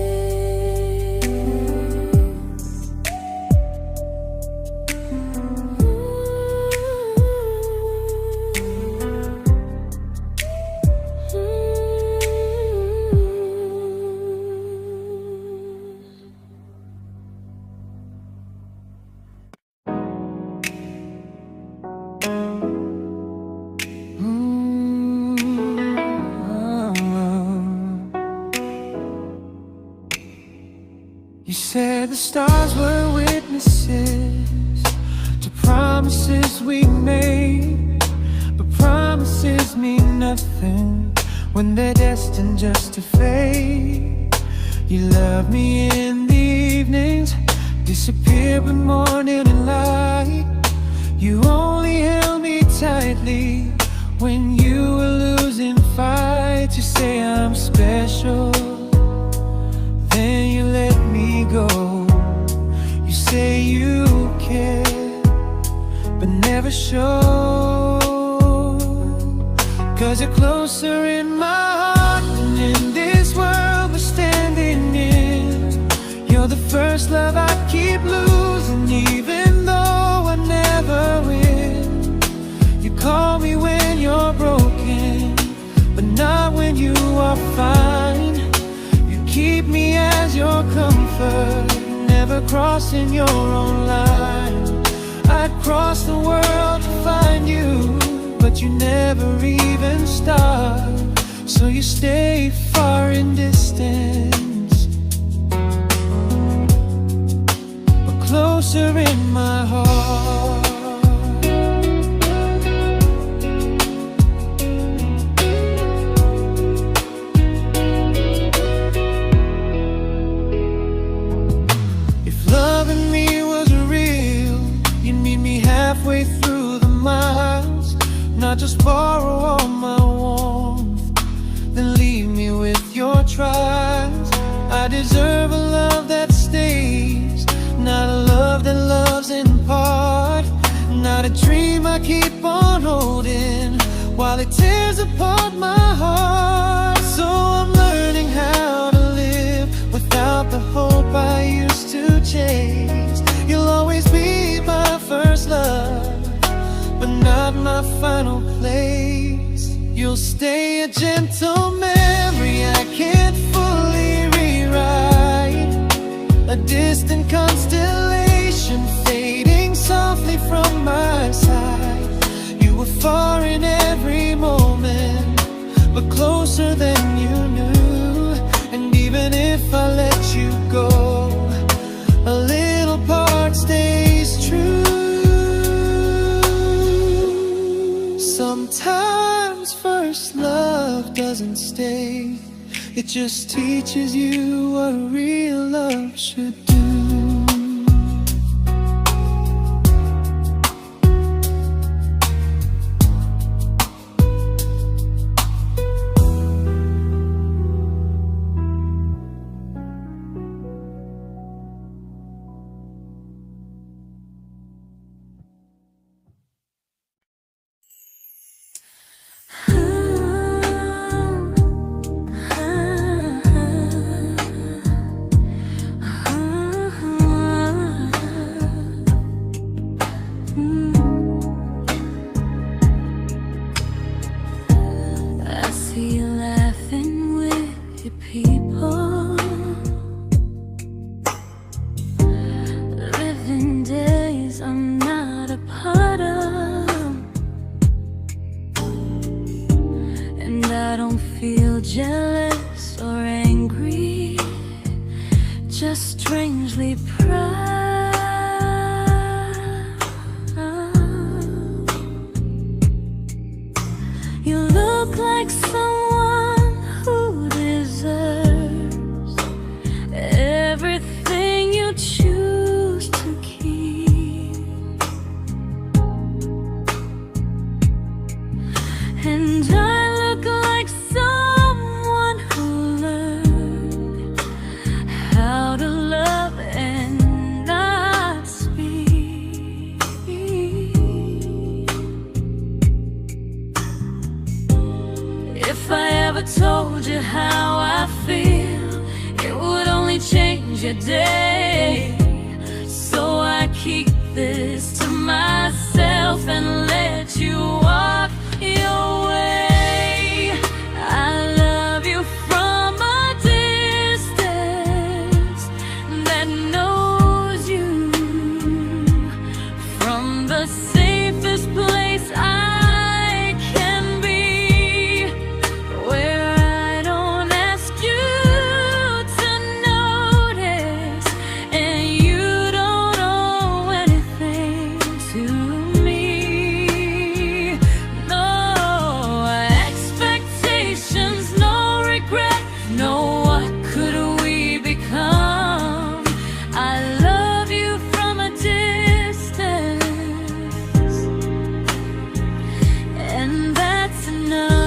You said the stars were witnesses to promises we made, but promises mean nothing when they're destined just to fade. You love me in the evenings, disappear when morning and light. You only held me tightly when you were losing fights. You say I'm special, then you let me go. You say you care, but never show, 'cause you're closer in my heart than in this world we're standing in. You're the first love I keep losing, even though I never win. You call me when you're broken, but not when you are fine. prefer never crossing your own line. I'd cross the world to find you, but you never even start. So you stay far in distance, but closer in my heart. Halfway through the miles, not just borrow all my warmth, then leave me with your trials. I deserve a love that stays, not a love that loves in part, not a dream I keep on holding while it tears apart my heart. So I'm learning how to live without the hope I used to chase. You'll always be my first love, but not my final place. You'll stay a gentle memory I can't fully rewrite, a distant constellation fading softly from my side. You were far in every moment, but closer than you knew. And even if I let you go, a little part stays true. Sometimes first love doesn't stay, it just teaches you what real love should do. Jealous or angry, just strangely proud. You look like someone who deserves everything you choose to keep. And I look like someone who learned how to love and not speak. If I ever told you how I feel, it would only change your day. So I keep this to myself and let you walk your way. I love you from a distance that knows you, from the safest place I can be, where I don't ask you to notice and you don't owe anything to me. No expectations, no regret, no what could we become. I love you from a distance, and that's enough.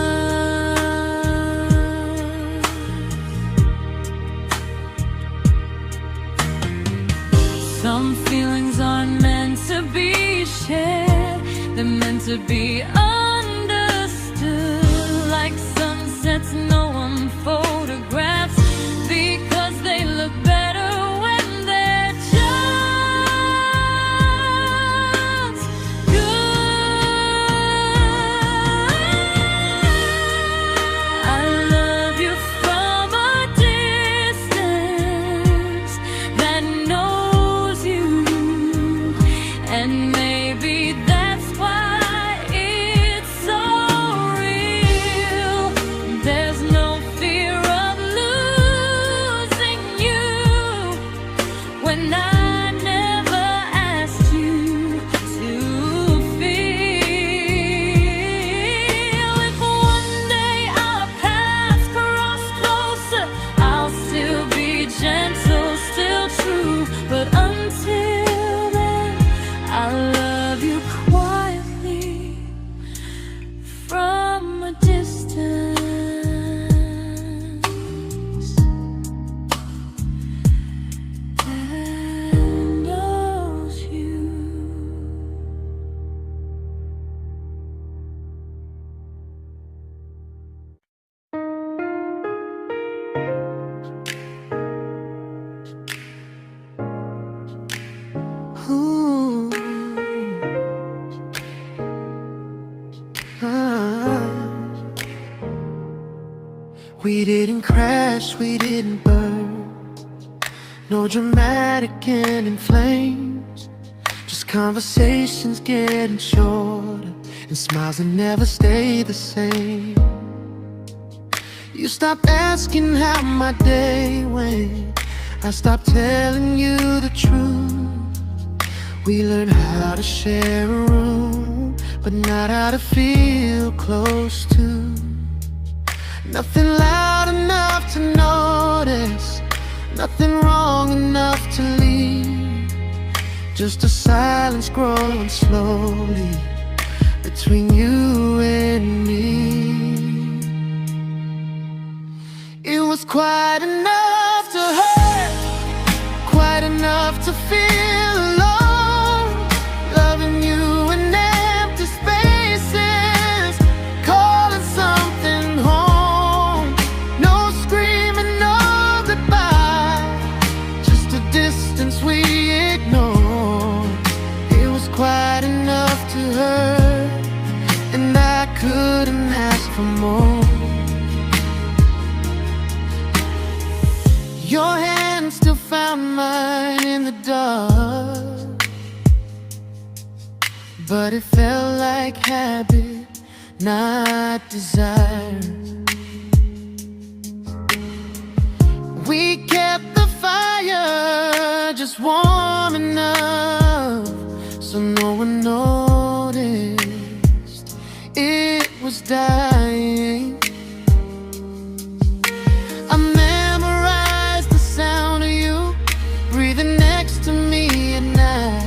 Some feelings aren't meant to be shared, they're meant to be understood. Like sunsets no one photographs, because they look better when they're just good. I love you from a distance didn't crash, we didn't burn. No dramatic end in flames, just conversations getting shorter and smiles that never stay the same. You stopped asking how my day went, I stopped telling you the truth. We learned how to share a room, but not how to feel close to. Nothing loud enough to notice, nothing wrong enough to leave. Just a silence growing slowly between you and me. It was quite enough to hurt, quite enough to feel alone. Loving you in empty spaces, calling something home. No screaming, no goodbye, just a distance we ignored. It was quite enough to hurt, and I couldn't ask for more. Your hand still found mine in the dark, but it felt like habit, not desire. We kept the fire just warm enough so no one noticed it was dying. I memorized the sound of you breathing next to me at night,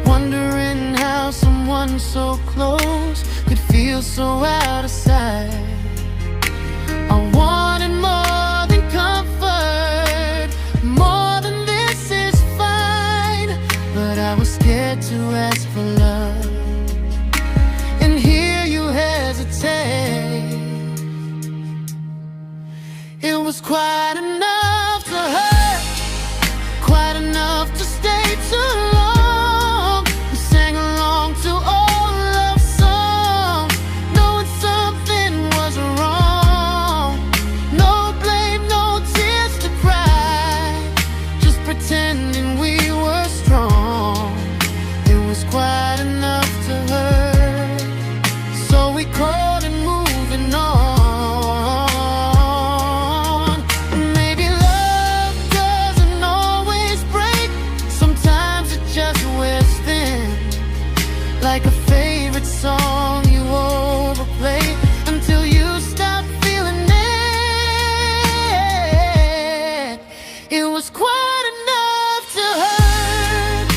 wondering how someone so close could feel so out of sight. I wanted more than comfort, more than this is fine, but I was scared to ask for love and hear you hesitate. It was quite enough to hurt, quite enough to stay too long. We sang along to old love songs, knowing something was wrong. No blame, no tears to cry, just pretending we were strong. It was quite enough to hurt, so we crawled and moving on. Maybe love doesn't always break, sometimes it just wears thin, like a favorite song you overplay until you stop feeling it. It was quite enough to hurt,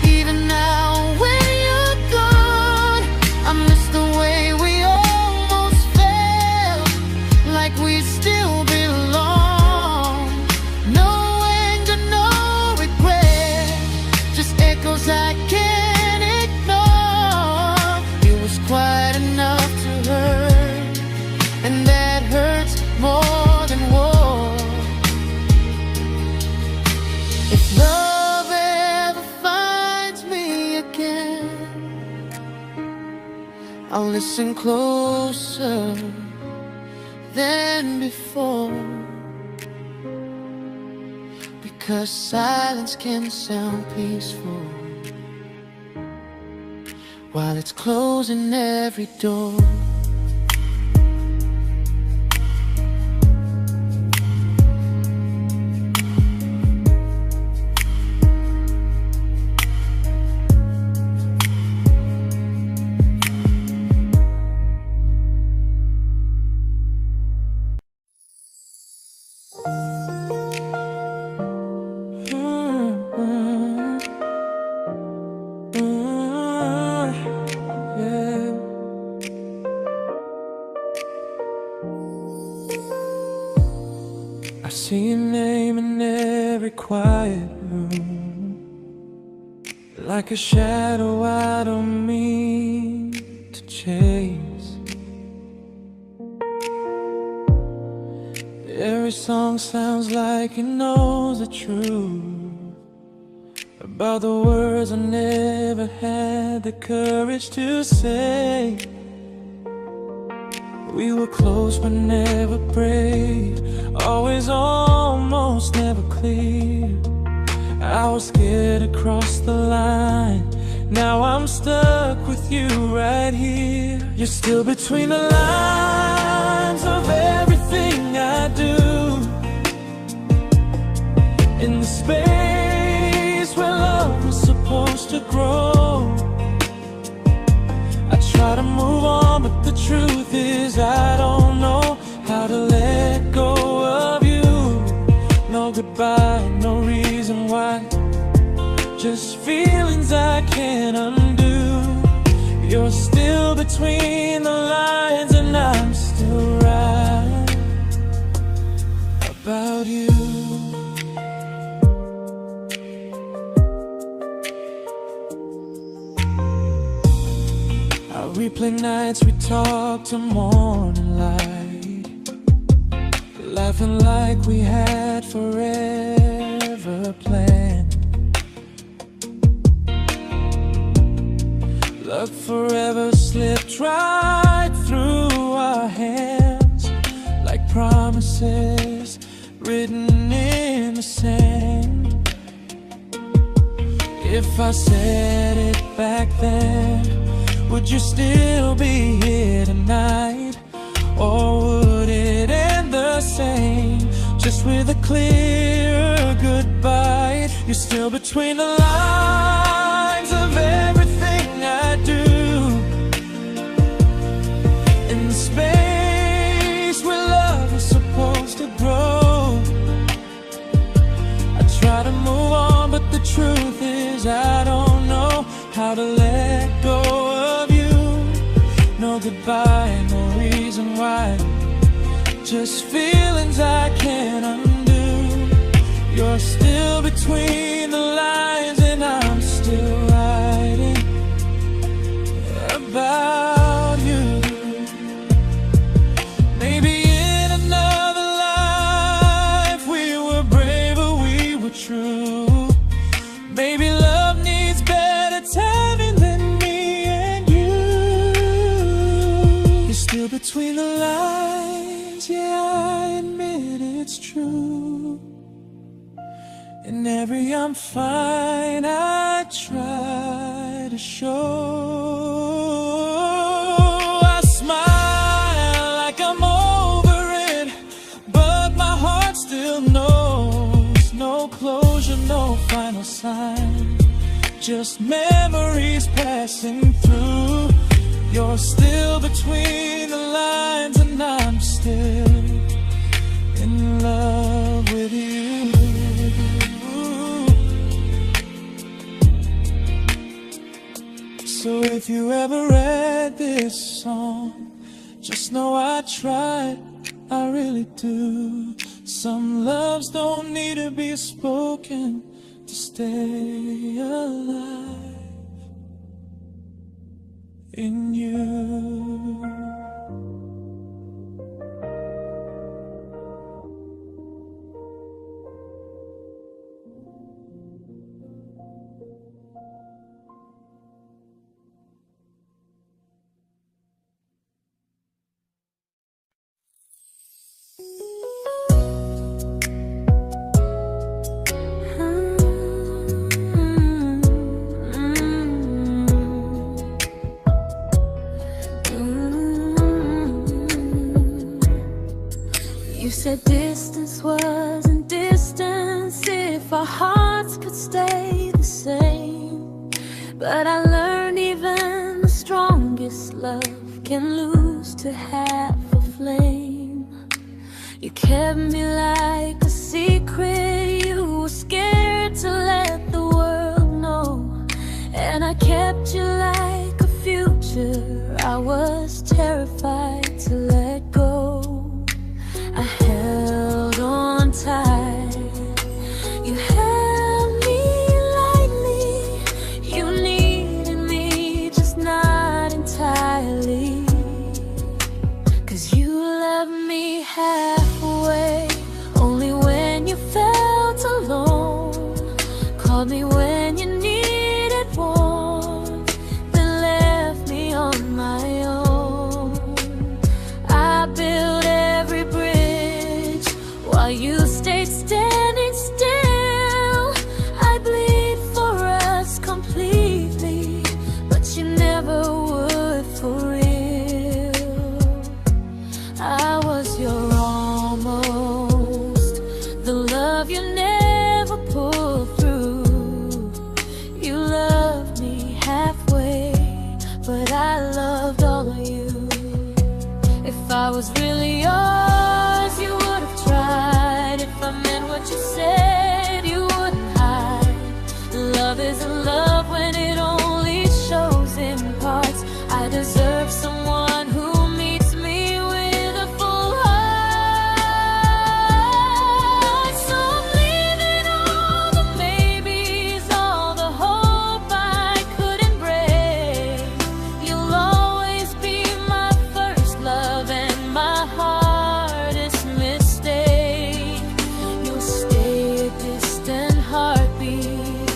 even now when you're gone. I miss the way we almost felt, like we still belong. No anger, no regret, just echoes I can't ignore. It was quite enough to hurt, and that hurts more than war. If love ever finds me again, I'll listen closer than before, because silence can sound peaceful while it's closing every door. I see your name in every quiet room, like a shadow I don't mean to chase. Every song sounds like it knows the truth about the words I never had the courage to say. We were close but never brave, always almost, never clear. I was scared to cross the line, now I'm stuck with you right here. You're still between the lines of everything I do, in the space where love was supposed to grow. I try to move on, but the truth is I don't know how to let go of you. No goodbye, no reason why, just feelings I can't undo. You're still between the lines and I'm still right about you. I replay nights we talk till morning light, laughing like we had forever planned. Luck forever slipped right through our hands, like promises written in the sand. If I said it back then, would you still be here tonight? Or would it end the same, just with a clear goodbye? You're still between the lines of everything I do, in the space where love is supposed to grow. I try to move on, but the truth is I don't know how to let go of you. No goodbye, no reason why, just feelings I can't undo. You're still between the lines and I'm still writing about you. Maybe in another life we were braver, we were true. Maybe love needs better timing than me and you. You're still between the lines, yeah, I admit it's true. In every I'm fine I try to show. I smile like I'm over it, but my heart still knows. No closure, no final sign, just memories passing through. You're still between the lines and I'm still in love with you. So if you ever read this song, just know I tried, I really do. Some loves don't need to be spoken to stay alive in you. You said distance wasn't distance if our hearts could stay the same. But I learned even the strongest love can lose to half a flame. You kept me like a secret, you were scared to let the world know. And I kept you like a future, I was terrified to let go. I held on tight, you held me lightly. You needed me, just not entirely. 'Cause you loved me halfway, only when you felt alone. Called me when you needed warmth, then left me on my own. I while you stayed standing still. I bleed for us completely, but you never would for real. I was your almost, the love you never pulled through. You loved me halfway, but I loved all of you. If I was really yours, you would have tried. If I meant what you said, you wouldn't hide. Love isn't love when it only shows in parts. I deserve someone who meets me with a full heart. So I'm leaving all the maybes, all the hope I couldn't break. You'll always be my first love and my hardest mistake. You'll stay a distant heartbeat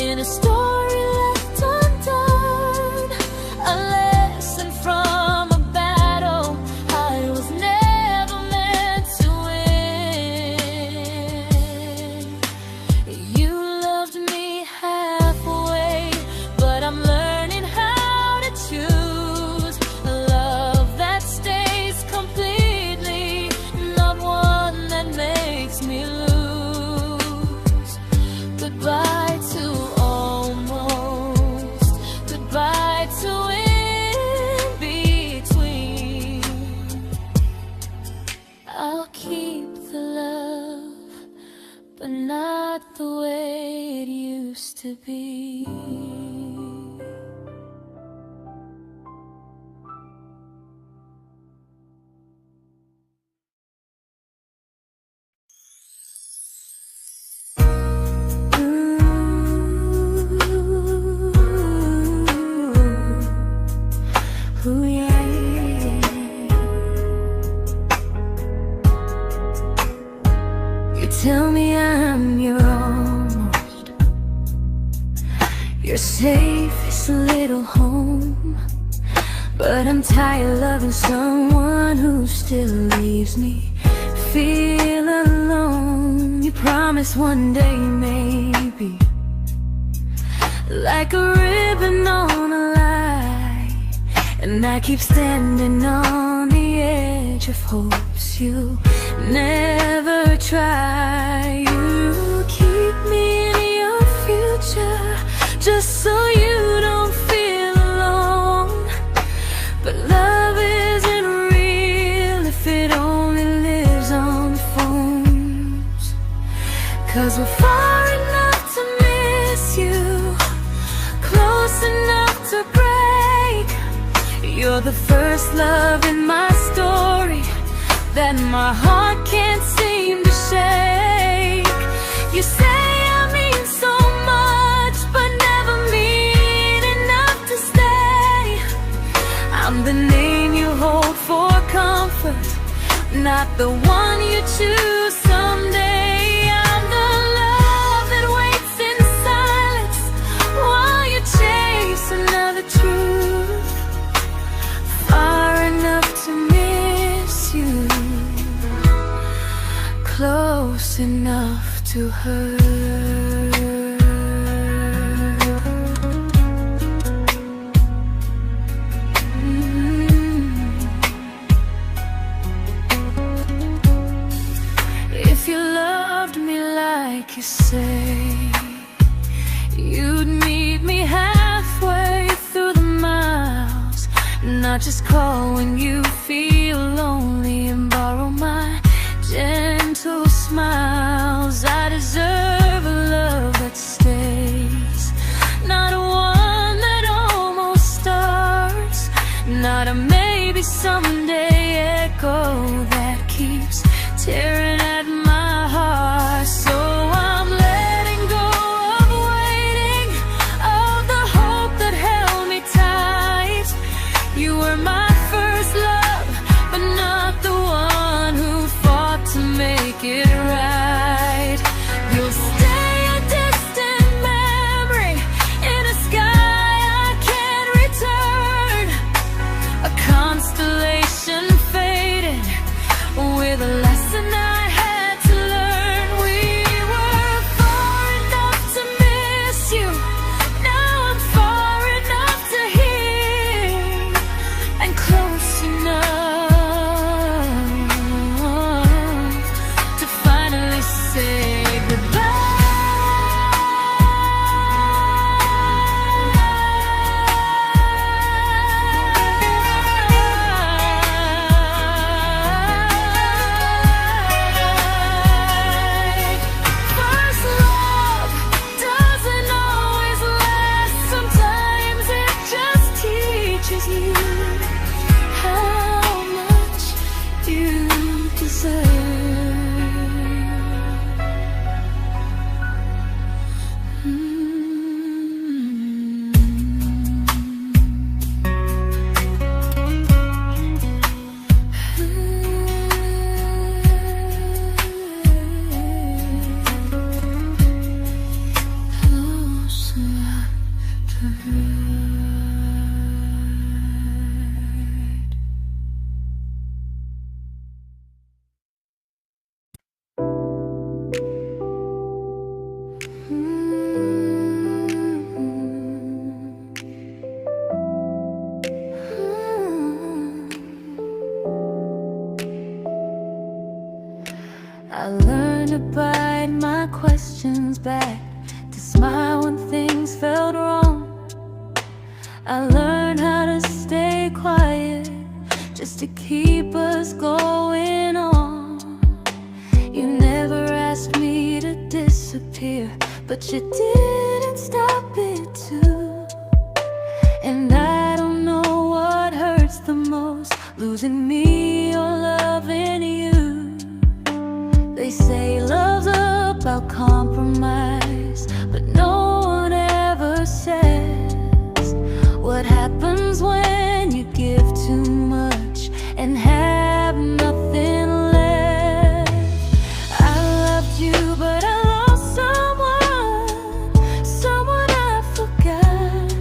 in a story left undone, a lesson from a battle I was never meant to win. You loved me halfway, but I'm learning how to choose a love that stays completely, not one that makes me lose. Goodbye to almost, goodbye to in between. I'll keep the love, but not the way it used to be. Ooh, yeah, yeah. You tell me I'm your almost, your safest little home, but I'm tired loving someone who still leaves me feel alone. You promise one day maybe, like a ribbon on a line, and I keep standing on the edge of hopes you never try. You keep me in your future just so you don't feel alone. But love isn't real if it only lives on phones. 'Cause we're far enough to miss you, close enough to break. You're the first love in my story that my heart can't seem to shake. You say I mean so much, but never mean enough to stay. I'm the name you hold for comfort, not the one you choose someday. I'm the love that waits in silence while you chase another truth. Far enough to miss you, close enough to hurt. If you loved me like you say, you'd meet me halfway through the miles, not just call when you feel lonely and borrow my gentle smiles. I deserve a love that stays, not one that almost starts, not a maybe someday echo that keeps tearing at my heart. So I'm letting go of waiting, of the hope that held me tight. You were my first love, but not the one who fought to make it right. You'll stay a distant memory in a sky I can't return, a constellation faded with a lesson I had I learned to bite my questions back, to smile when things felt wrong. I learned how to stay quiet, just to keep us going on. You never asked me to disappear, but you didn't stop it too. And I don't know what hurts the most, losing me or loving you. They say love's about compromise, but no one ever says what happens when you give too much and have nothing left. I loved you, but I lost someone I forgot.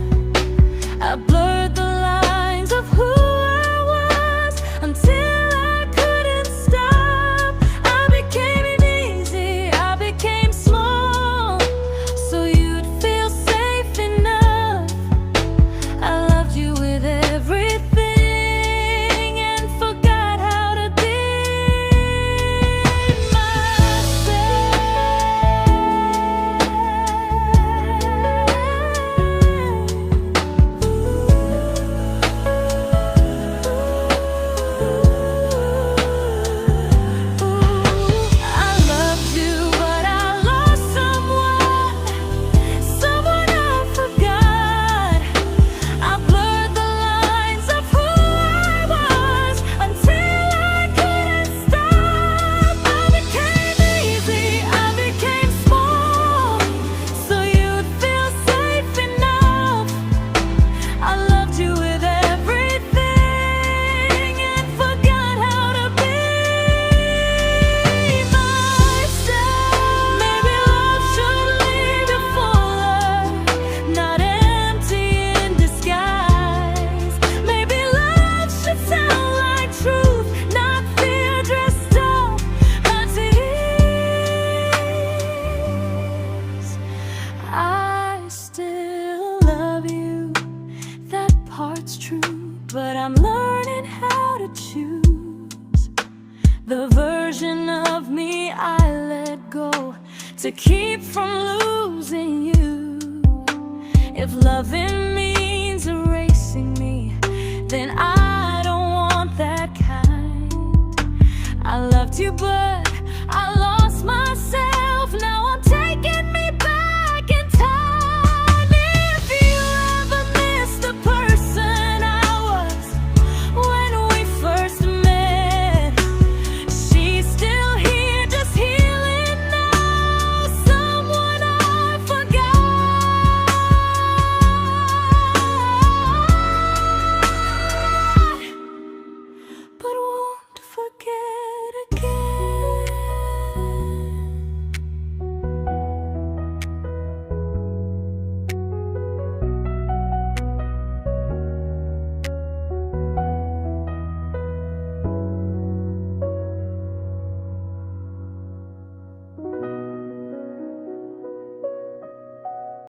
I blurred the lines of who I was until I couldn't stop. I became easy, I became small, so you'd feel safe enough. I loved you with everything and forgot how to be but I'm learning how to choose the version of me I let go to keep from losing you. If loving means erasing me, then I don't want that kind. I loved you, but I